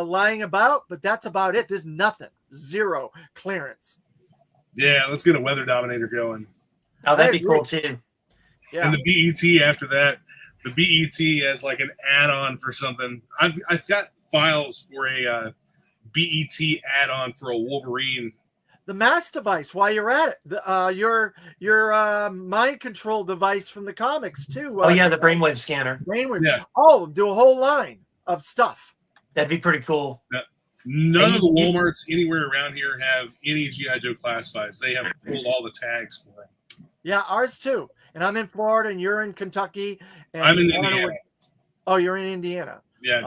lying about. But that's about it. There's nothing. Zero clearance. Yeah, let's get a weather dominator going. Oh, that'd be cool too. Yeah. And the BET after that, the BET as like an add-on for something. I've got files for a BET add-on for a Wolverine. The mass device, while you're at it, your mind control device from the comics too. Oh yeah, the brainwave scanner. Brainwave. Yeah. Oh, do a whole line of stuff. That'd be pretty cool. Yeah. None of the Walmarts anywhere around here have any GI Joe classifieds. They have pulled all the tags for them. Yeah, ours too. And I'm in Florida, and you're in Kentucky. And I'm in Indiana. Oh, you're in Indiana. Yeah,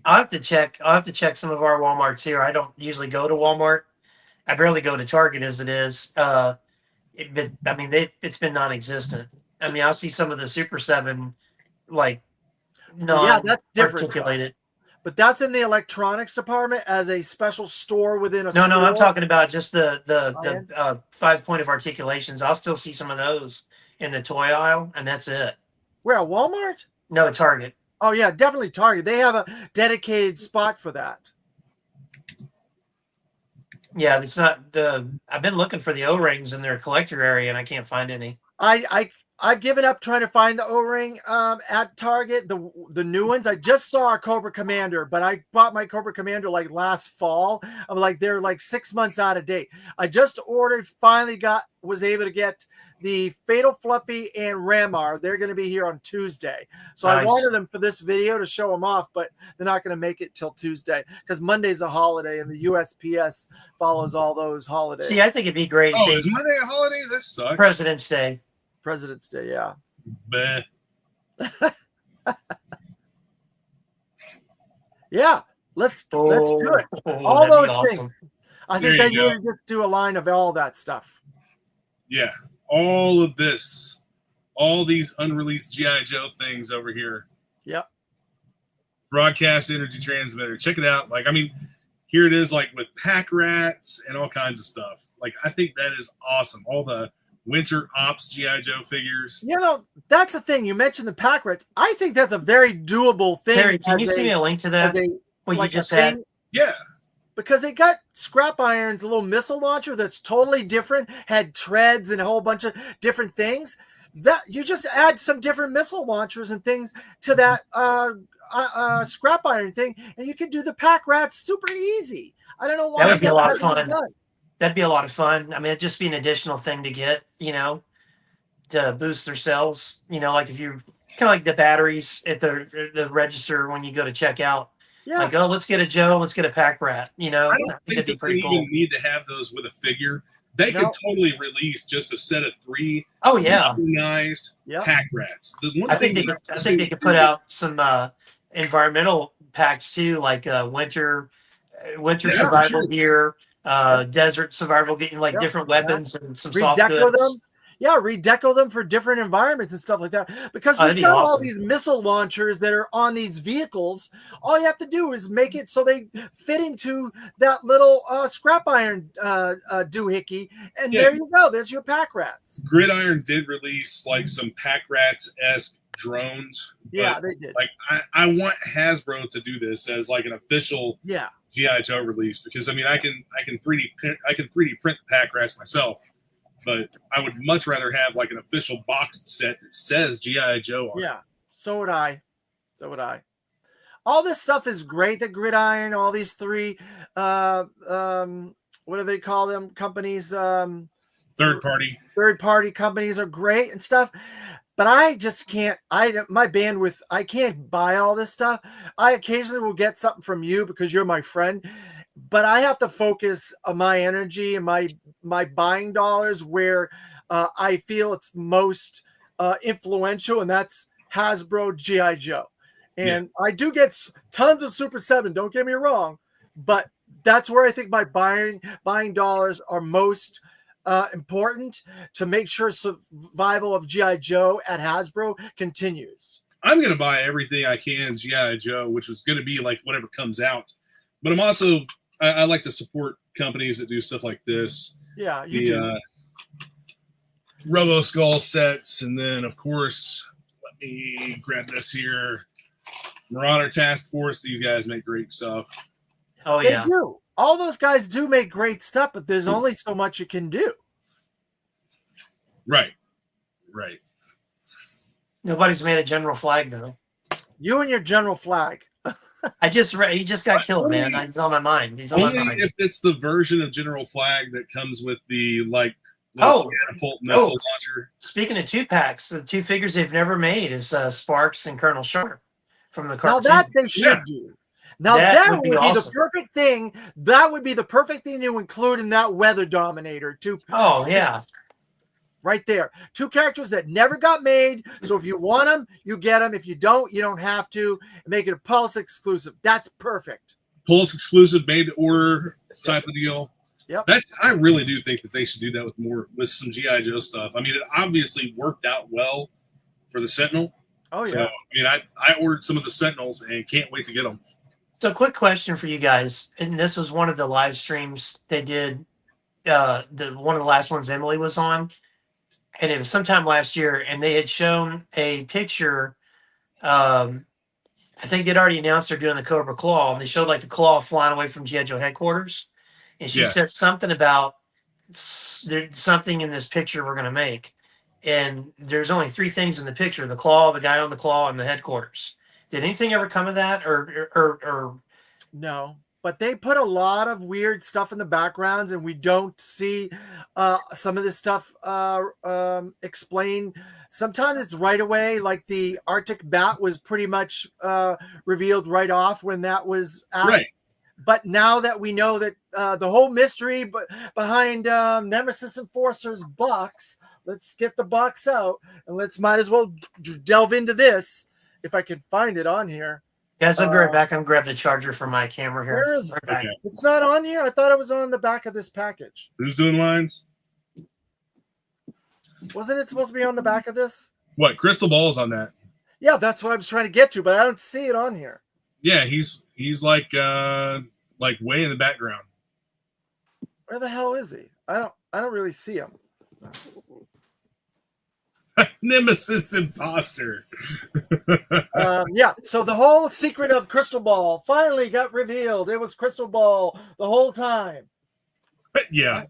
I'll have to check some of our Walmarts here. I don't usually go to Walmart. I barely go to Target as it is. It's been non-existent. I mean, I'll see some of the Super 7 like that's different. Articulated. But that's in the electronics department as a special store within a store. No, I'm talking about just the 5 point of articulations. I'll still see some of those in the toy aisle, and that's it. Where, Walmart? No, Target. Oh yeah, definitely Target. They have a dedicated spot for that. Yeah, it's not I've been looking for the O-rings in their collector area, and I can't find any. I've given up trying to find the O-ring at Target, the new ones. I just saw a Cobra Commander, but I bought my Cobra Commander like last fall. I'm like, they're like 6 months out of date. I just ordered, was able to get the Fatal Fluffy and Ramar. They're going to be here on Tuesday. So nice. I wanted them for this video to show them off, but they're not going to make it till Tuesday because Monday's a holiday and the USPS follows all those holidays. See, I think it'd be great. Oh, is Monday a holiday? This sucks. President's Day. President's Day, yeah. Bleh. Yeah, let's do it. All those things. I think they need to just do a line of all that stuff. Yeah, all of this, all these unreleased GI Joe things over here. Yep. Broadcast energy transmitter. Check it out. Like, I mean, here it is, like with pack rats and all kinds of stuff. Like, I think that is awesome. All the Winter Ops GI Joe figures. You know, that's the thing. You mentioned the pack rats. I think that's a very doable thing. Terry, can you send me a link to that? What you just said? Yeah. Because they got Scrap Iron's little missile launcher that's totally different, had treads and a whole bunch of different things. That you just add some different missile launchers and things to that Scrap Iron thing, and you can do the pack rats super easy. I don't know why. That would be a lot of fun. That'd be a lot of fun. I mean, it'd just be an additional thing to get, to boost their sales. Like if you kind of like the batteries at the register when you go to check out. Yeah. Like, let's get a Joe, let's get a pack rat. I don't think that they even need to have those with a figure. They could totally release just a set of 3. Oh yeah, organized pack rats. I think they could put out some environmental packs too, like winter survival gear. Desert survival, getting like different weapons and some soft goods. Redeco them for different environments and stuff like that. Because we've got all these missile launchers that are on these vehicles. All you have to do is make it so they fit into that little Scrap Iron doohickey, and there you go. There's your pack rats. Gridiron did release like some pack rats-esque drones. Yeah, they did. Like I want Hasbro to do this as like an official GI Joe release, because I mean I can 3D print the pack rats myself, but I would much rather have like an official boxed set that says GI Joe on it. Yeah, so would I. All this stuff is great. The Gridiron, all these 3 what do they call them? Companies, third party companies are great and stuff. but I just can't. My bandwidth, I can't buy all this stuff. I occasionally will get something from you because you're my friend, but I have to focus my energy and my buying dollars where I feel it's most influential, and that's Hasbro GI Joe. And I do get tons of Super 7. Don't get me wrong, but that's where I think my buying dollars are most important to make sure survival of GI Joe at Hasbro continues. I'm going to buy everything I can GI Joe, which is going to be like whatever comes out. But I'm also I like to support companies that do stuff like this. Yeah, you do. Robo Skull sets, and then of course, let me grab this here. Marauder Task Force. These guys make great stuff. Oh They yeah, do. All those guys do make great stuff, but there's only so much you can do. Right. nobody's made a General Flag though. You and your General Flag. I just read he just got killed, man. He's on my mind. He's on my Only mind. if it's the version of General Flag that comes with the catapult missile launcher. Speaking of 2-packs, the 2 figures they've never made is Sparks and Colonel Sharp from the Now cartoon. that they should do. Now that would be awesome. the perfect thing. That would be the perfect thing to include in that Weather Dominator too. Oh yeah, right there. 2 characters that never got made. So if you want them, you get them. If you don't have to. Make it a Pulse exclusive. That's perfect. Pulse exclusive, made to order type of deal. Yep. I really do think that they should do that with some GI Joe stuff. I mean, it obviously worked out well for the Sentinel. Oh yeah. So, I mean, I ordered some of the Sentinels and can't wait to get them. So, quick question for you guys, and this was one of the live streams they did. One of the last ones Emily was on, and it was sometime last year, and they had shown a picture. I think they'd already announced they're doing the Cobra Claw, and they showed like the claw flying away from GI Joe headquarters, and she said something about there's something in this picture we're going to make, and there's only 3 things in the picture: the claw, the guy on the claw, and the headquarters. Did anything ever come of that, or no? But they put a lot of weird stuff in the backgrounds, and we don't see some of this stuff explained. Sometimes it's right away, like the Arctic Bat was pretty much revealed right off when that was asked. Right. But now that we know that the whole mystery behind Nemesis Enforcer's box, let's get the box out and might as well delve into this. If I can find it on here. Guys, I'll be right back. I'm grab the charger for my camera here. Where is right back. Okay. It's not on here? I thought it was on the back of this package. Who's doing lines? Wasn't it supposed to be on the back of this? What? Crystal Ball's on that. Yeah, that's what I was trying to get to, but I don't see it on here. Yeah, he's like way in the background. Where the hell is he? I don't really see him. Nemesis Imposter. Yeah, so the whole secret of Crystal Ball finally got revealed. It was Crystal Ball the whole time. Yeah.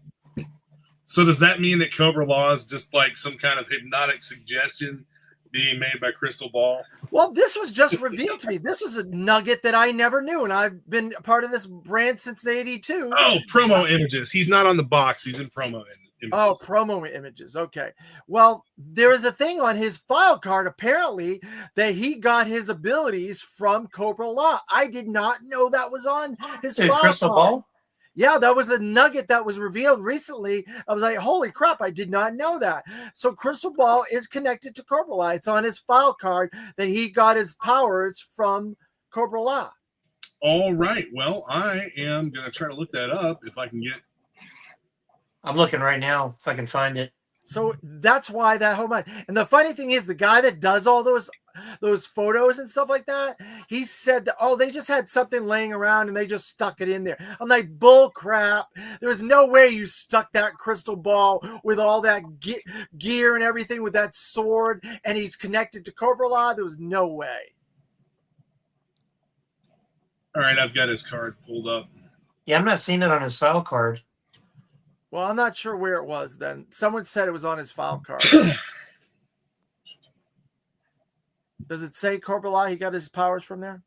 So does that mean that Cobra Law is just like some kind of hypnotic suggestion being made by Crystal Ball? Well, this was just revealed to me. This was a nugget that I never knew, and I've been a part of this brand since '82. Oh, promo images. He's not on the box. He's in promo images. Oh, promo images. Okay. Well, there is a thing on his file card, apparently, that he got his abilities from Cobra Law. I did not know that was on his file Crystal card. Ball? Yeah, that was a nugget that was revealed recently. I was like, holy crap, I did not know that. So Crystal Ball is connected to Cobra Law. It's on his file card that he got his powers from Cobra Law. All right. Well, I am going to try to look that up if I can get. I'm looking right now if I can find it. So that's why that whole mind. And the funny thing is, the guy that does all those photos and stuff like that, he said that, oh, they just had something laying around and they just stuck it in there. I'm like, bull crap. There's no way you stuck that crystal ball with all that gear and everything with that sword, and he's connected to Cobra Law. There was no way. All right, I've got his card pulled up. Yeah, I'm not seeing it on his file card. Well, I'm not sure where it was then. Someone said it was on his file card. Does it say Cobra Law? He got his powers from there?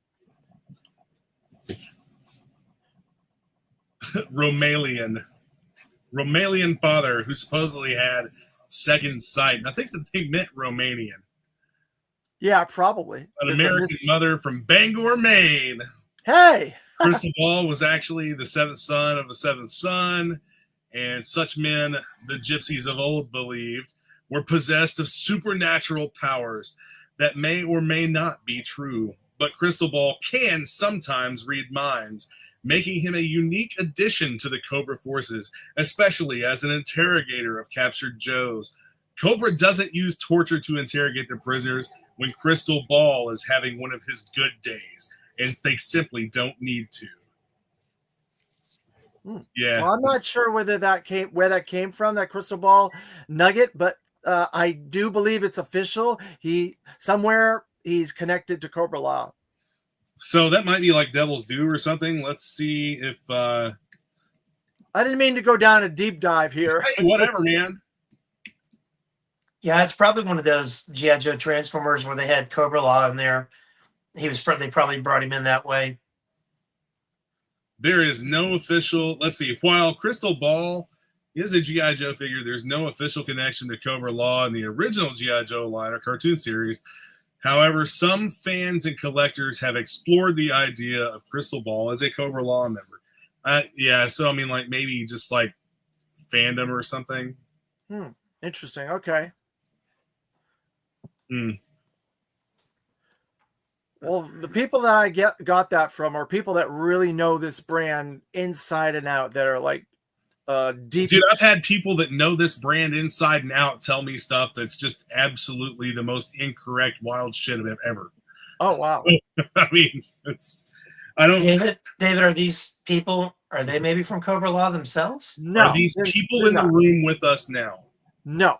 Romalian father who supposedly had second sight. And I think that they meant Romanian. Yeah, probably. An There's American mother from Bangor, Maine. Hey! Crystal Ball was actually the seventh son of a seventh son, and such men, the gypsies of old believed, were possessed of supernatural powers that may or may not be true. But Crystal Ball can sometimes read minds, making him a unique addition to the Cobra forces, especially as an interrogator of captured Joes. Cobra doesn't use torture to interrogate their prisoners when Crystal Ball is having one of his good days, and they simply don't need to. Yeah. Well, I'm not sure where that came from, that crystal ball nugget, but I do believe it's official. He's connected to Cobra Law. So that might be like Devil's Due or something. Let's see if I didn't mean to go down a deep dive here. hey, whatever, man. Yeah, it's probably one of those G.I. Joe Transformers where they had Cobra Law in there. They probably brought him in that way. There is no official. Let's see. While Crystal Ball is a G.I. Joe figure, there's no official connection to Cobra Law in the original G.I. Joe line or cartoon series. However, some fans and collectors have explored the idea of Crystal Ball as a Cobra Law member. Yeah, so I mean, like maybe just like fandom or something. Interesting. Okay. Well, the people that I got that from are people that really know this brand inside and out, that are like deep. Dude, I've had people that know this brand inside and out tell me stuff that's just absolutely the most incorrect, wild shit I've ever. Oh, wow. I mean, I don't. David, are these people, are they maybe from Cobra Law themselves? No. Are these people in the room with us now? No.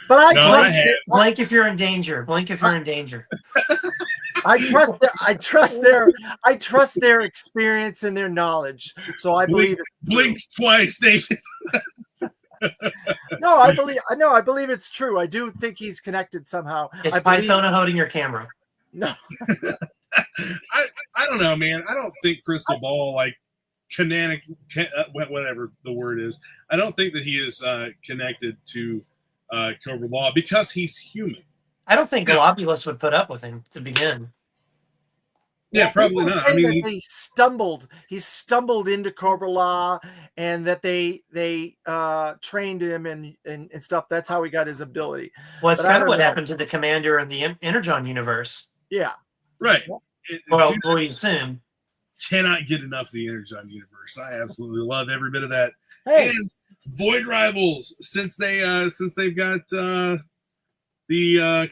But Blink if you're in danger. Blink if you're in danger. I trust their experience and their knowledge. So I believe it. Blink twice, David. No, I believe it's true. I do think he's connected somehow. Is Pythona holding your camera? No. I don't know, man. I don't think Crystal Ball, like whatever the word is, I don't think that he is connected to Cobra Law because he's human. I don't think Globulus would put up with him to begin. Yeah, probably not. I mean, he stumbled into Cobra Law, and that they trained him and stuff. That's how he got his ability. Well, it's kind of what happened to the Commander in the Energon universe. Yeah. Right. We assume. Cannot get enough of the Energon universe. I absolutely love every bit of that. Hey. And Void Rivals, since they've got the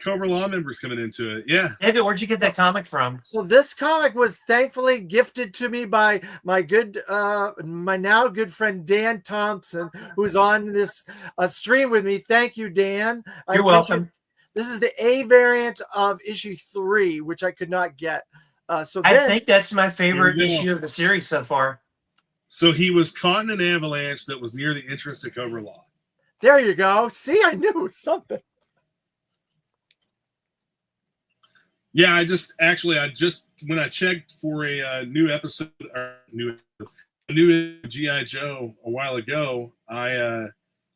Cobra Law members coming into it. Yeah. David, where'd you get that comic from? So this comic was thankfully gifted to me by my now good friend Dan Thompson, who's on this stream with me. Thank you, Dan. You're welcome. This is the A variant of issue 3, which I could not get. I think that's my favorite issue of the series so far. So he was caught in an avalanche that was near the entrance to Cobra Law. There you go. See, I knew it was something. Yeah, I just when I checked for a new episode or new G.I. Joe a while ago, I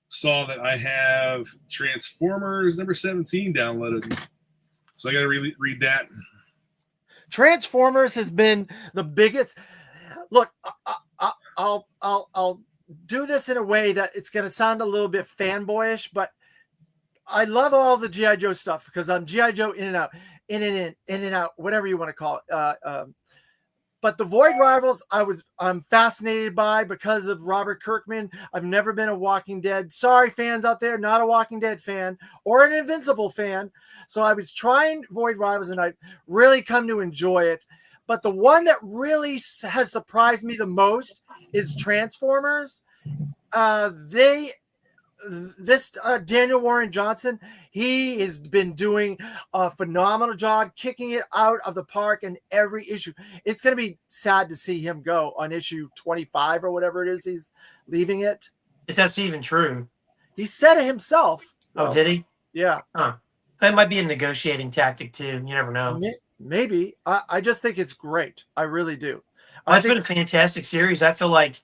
saw that I have Transformers number 17 downloaded. So I got to read that. Transformers has been the biggest. Look, I'll do this in a way that it's going to sound a little bit fanboyish, but I love all the G.I. Joe stuff because I'm G.I. Joe in and out, whatever you want to call it. But the Void Rivals, I'm fascinated by because of Robert Kirkman. I've never been a Walking Dead. Sorry, fans out there, not a Walking Dead fan or an Invincible fan. So I was trying Void Rivals, and I really come to enjoy it. But the one that really has surprised me the most is Transformers. Daniel Warren Johnson, he has been doing a phenomenal job kicking it out of the park in every issue. It's going to be sad to see him go on issue 25 or whatever it is. He's leaving it. If that's even true. He said it himself. Oh, did he? Yeah. Huh. That might be a negotiating tactic too. You never know. Maybe. I just think it's great. I really do. It's been a fantastic series. I feel like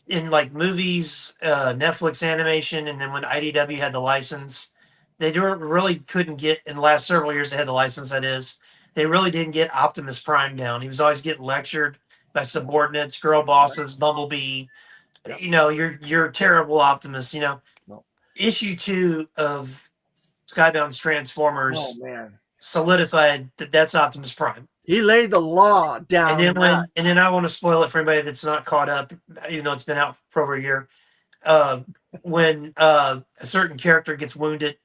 in like movies, Netflix animation, and then when IDW had the license, they really couldn't get in the last several years. They had the license. That is, they really didn't get Optimus Prime down. He was always getting lectured by subordinates, girl bosses, Bumblebee. Yep. You know, you're terrible, Optimus. You know, No. issue 2 of Skybound's Transformers Oh man, solidified that that's Optimus Prime. he laid the law down. And then I want to spoil it for anybody that's not caught up, even though it's been out for over a year. When a certain character gets wounded,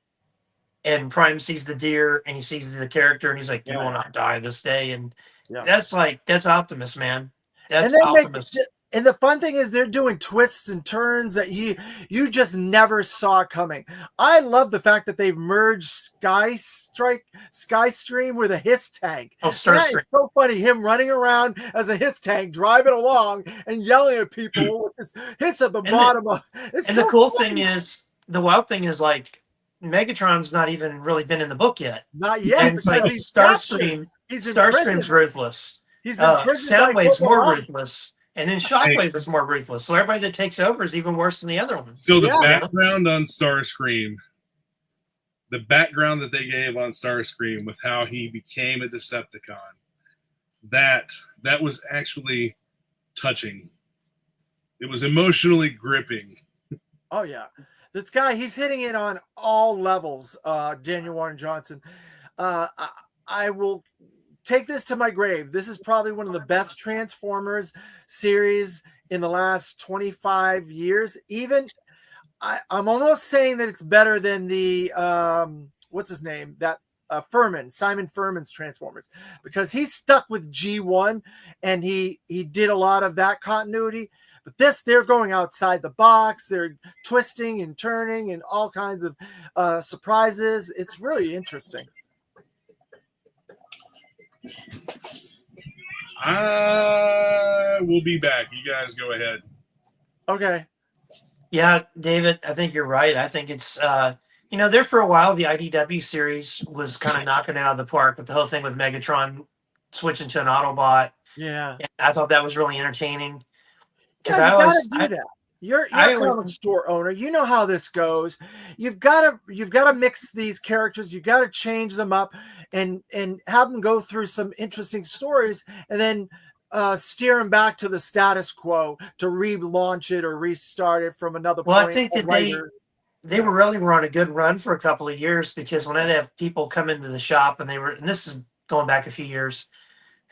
and Prime sees the deer, and he sees the character, and he's like, "You will not die this day," and that's Optimus, man. That's Optimus. And the fun thing is they're doing twists and turns that you just never saw coming. I love the fact that they've merged Skystream with a Hiss tank. Oh, that is so funny. Him running around as a Hiss tank, driving along and yelling at people with his Hiss at the bottom. The cool thing is, the wild thing is, like, Megatron's not even really been in the book yet. Not yet. And it's like Starscream's ruthless. He's Soundwave's more ruthless. And then Shockwave is more ruthless. So everybody that takes over is even worse than the other ones. So the background on Starscream, the background that they gave on Starscream with how he became a Decepticon, that was actually touching. It was emotionally gripping. Oh, yeah. This guy, he's hitting it on all levels, Daniel Warren Johnson. I will take this to my grave. This is probably one of the best Transformers series in the last 25 years. Even I'm almost saying that it's better than the what's his name? That Simon Furman's Transformers, because he's stuck with G1 and he did a lot of that continuity. But they're going outside the box. They're twisting and turning and all kinds of surprises. It's really interesting. I will be back. You guys go ahead. Okay. Yeah, David, I think you're right. I think it's, there for a while, the IDW series was kind of knocking it out of the park with the whole thing with Megatron switching to an Autobot. Yeah. And I thought that was really entertaining. Yeah, you gotta do that. You're a comic store owner. You know how this goes. You've got to mix these characters. You've got to change them up and have them go through some interesting stories, and then steer them back to the status quo to relaunch it or restart it from another point. Well, I think that they were on a good run for a couple of years, because when I'd have people come into the shop and this is going back a few years,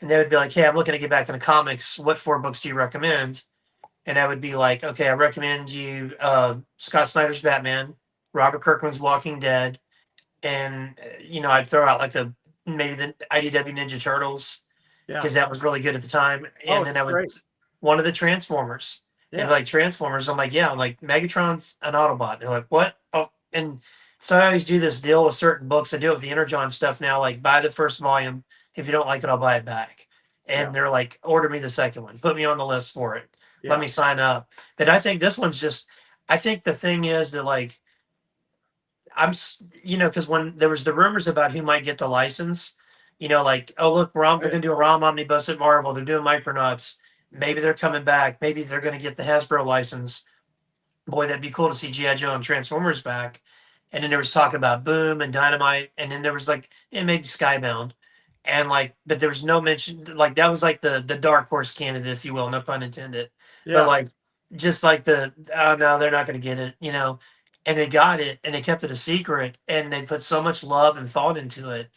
and they would be like, "Hey, I'm looking to get back into comics. What 4 books do you recommend?" And I would be like, "Okay, I recommend you Scott Snyder's Batman, Robert Kirkman's Walking Dead, and I'd throw out like maybe the IDW Ninja Turtles, because that was really good at the time, and then I would one of the Transformers." They'd be like, "Transformers?" I'm like, "Yeah." I'm like, "Megatron's an Autobot." They're like, "What?" Oh, and so I always do this deal with certain books. I do it with the Energon stuff now. Like, buy the first volume. If you don't like it, I'll buy it back. And they're like, "Order me the second one. Put me on the list for it. Let me sign up." But I think this one's I think the thing is that, like, because when there was the rumors about who might get the license, like, "Oh, look, they're going to do a ROM omnibus at Marvel. They're doing Micronauts. Maybe they're coming back. Maybe they're going to get the Hasbro license. Boy, that'd be cool to see G.I. Joe and Transformers back." And then there was talk about Boom and Dynamite. And then there was maybe Skybound. And but there was no mention, that was like the dark horse candidate, if you will, no pun intended. Yeah. But oh no, they're not going to get it, and they got it, and they kept it a secret, and they put so much love and thought into it.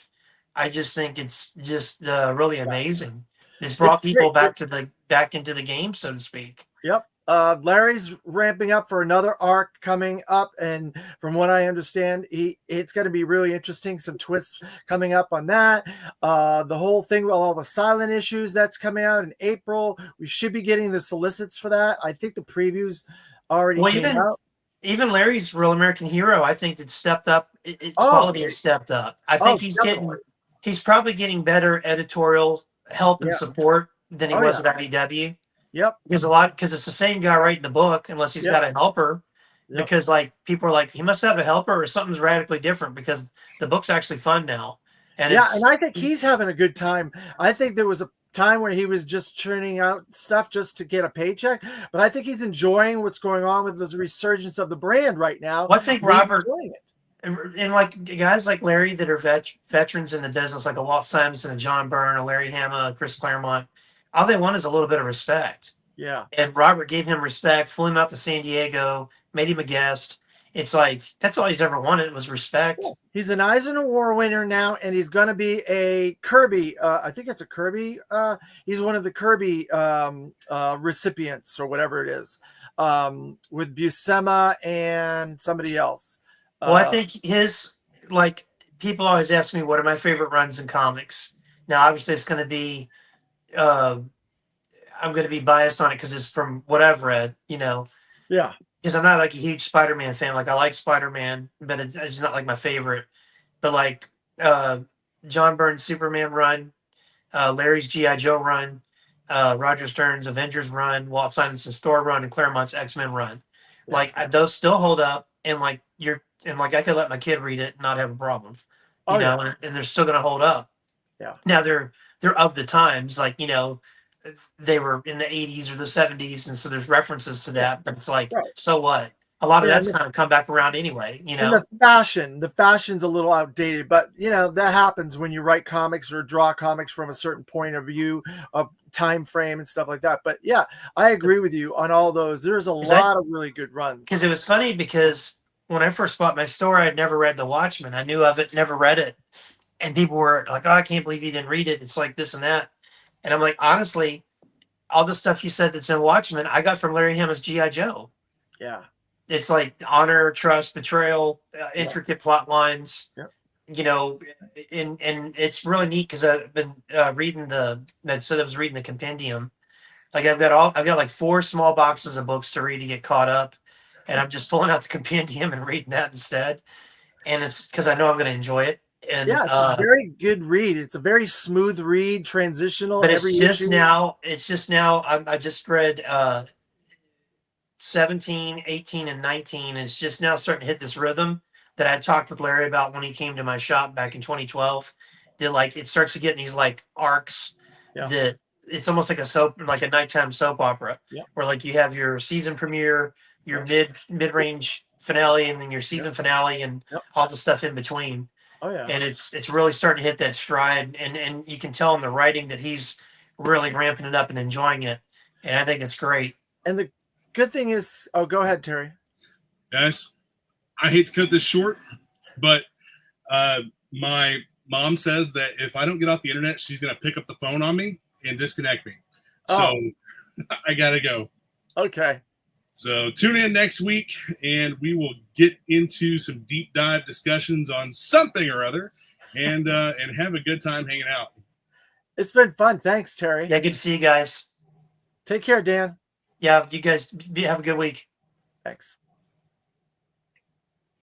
I just think it's just really amazing. This brought people back into the game, so to speak. Yep. Larry's ramping up for another arc coming up, and from what I understand, it's going to be really interesting. Some twists coming up on that. The whole thing with all the silent issues that's coming out in April. We should be getting the solicits for that. I think the previews already came out. Even Larry's Real American Hero, I think it stepped up. Its quality has stepped up. I think he's probably getting better editorial help and support than he was at IDW. Yep. Because it's the same guy writing the book, unless he's got a helper. Yep. Because people are like, he must have a helper or something's radically different, because the book's actually fun now. And and I think he's having a good time. I think there was a time where he was just churning out stuff just to get a paycheck. But I think he's enjoying what's going on with the resurgence of the brand right now. Well, I think and he's Robert enjoying it. and like guys like Larry that are veterans in the business, like a Walt Simonson, a John Byrne, a Larry Hama, a Chris Claremont, all they want is a little bit of respect. Yeah. And Robert gave him respect, flew him out to San Diego, made him a guest. It's like that's all he's ever wanted was respect. Cool. He's an Eisner Award winner now, and he's going to be a Kirby. I think it's a Kirby. He's one of the Kirby recipients or whatever it is, with Buscema and somebody else. Well, I think his, like, people always ask me what are my favorite runs in comics. Now, obviously, it's going to be, I'm going to be biased on it because it's from what I've read, you know. Yeah. Because I'm not like a huge Spider-Man fan. Like, I like Spider-Man, but it's not like my favorite. But like John Byrne's Superman run, Larry's G.I. Joe run, Roger Stern's Avengers run, Walt Simonson's Thor run, and Claremont's X-Men run. Yeah. Like, those still hold up, and like I could let my kid read it and not have a problem, you know, yeah. and they're still going to hold up. Yeah. Now they're of the times, like, you know, they were in the 80s or the 70s, and so there's references to that. But it's like, so what? A lot of that's kind of come back around anyway, you know. And the fashion's a little outdated, but you know that happens when you write comics or draw comics from a certain point of view, of time frame and stuff like that. But yeah, I agree with you on all those. There's a lot of really good runs. Because it was funny because when I first bought my store, I'd never read The Watchmen. I knew of it, never read it, and people were like, "Oh, I can't believe you didn't read it. It's like this and that." And I'm like, honestly, all the stuff you said that's in Watchmen, I got from Larry Hama's G.I. Joe. Yeah. It's like honor, trust, betrayal, intricate plot lines, you know, and it's really neat because I've been reading instead of reading the compendium, like I've got like 4 small boxes of books to read to get caught up, and I'm just pulling out the compendium and reading that instead, and it's because I know I'm going to enjoy it. And yeah, it's a very good read. It's a very smooth read, transitional. But it's just now. I just read 17, 18, and 19. It's just now starting to hit this rhythm that I talked with Larry about when he came to my shop back in 2012. That like it starts to get in these like arcs that it's almost like a nighttime soap opera, where like you have your season premiere, your mid-range finale, and then your season finale, and all the stuff in between. Oh yeah. And it's really starting to hit that stride, and you can tell in the writing that he's really ramping it up and enjoying it, and I think it's great. And the good thing is, go ahead, Terry. Guys, I hate to cut this short, but my mom says that if I don't get off the internet, she's going to pick up the phone on me and disconnect me. So I got to go. Okay. So tune in next week, and we will get into some deep dive discussions on something or other, and have a good time hanging out. It's been fun. Thanks, Terry. Yeah, good to see you guys. Take care, Dan. Yeah, you guys have a good week. Thanks.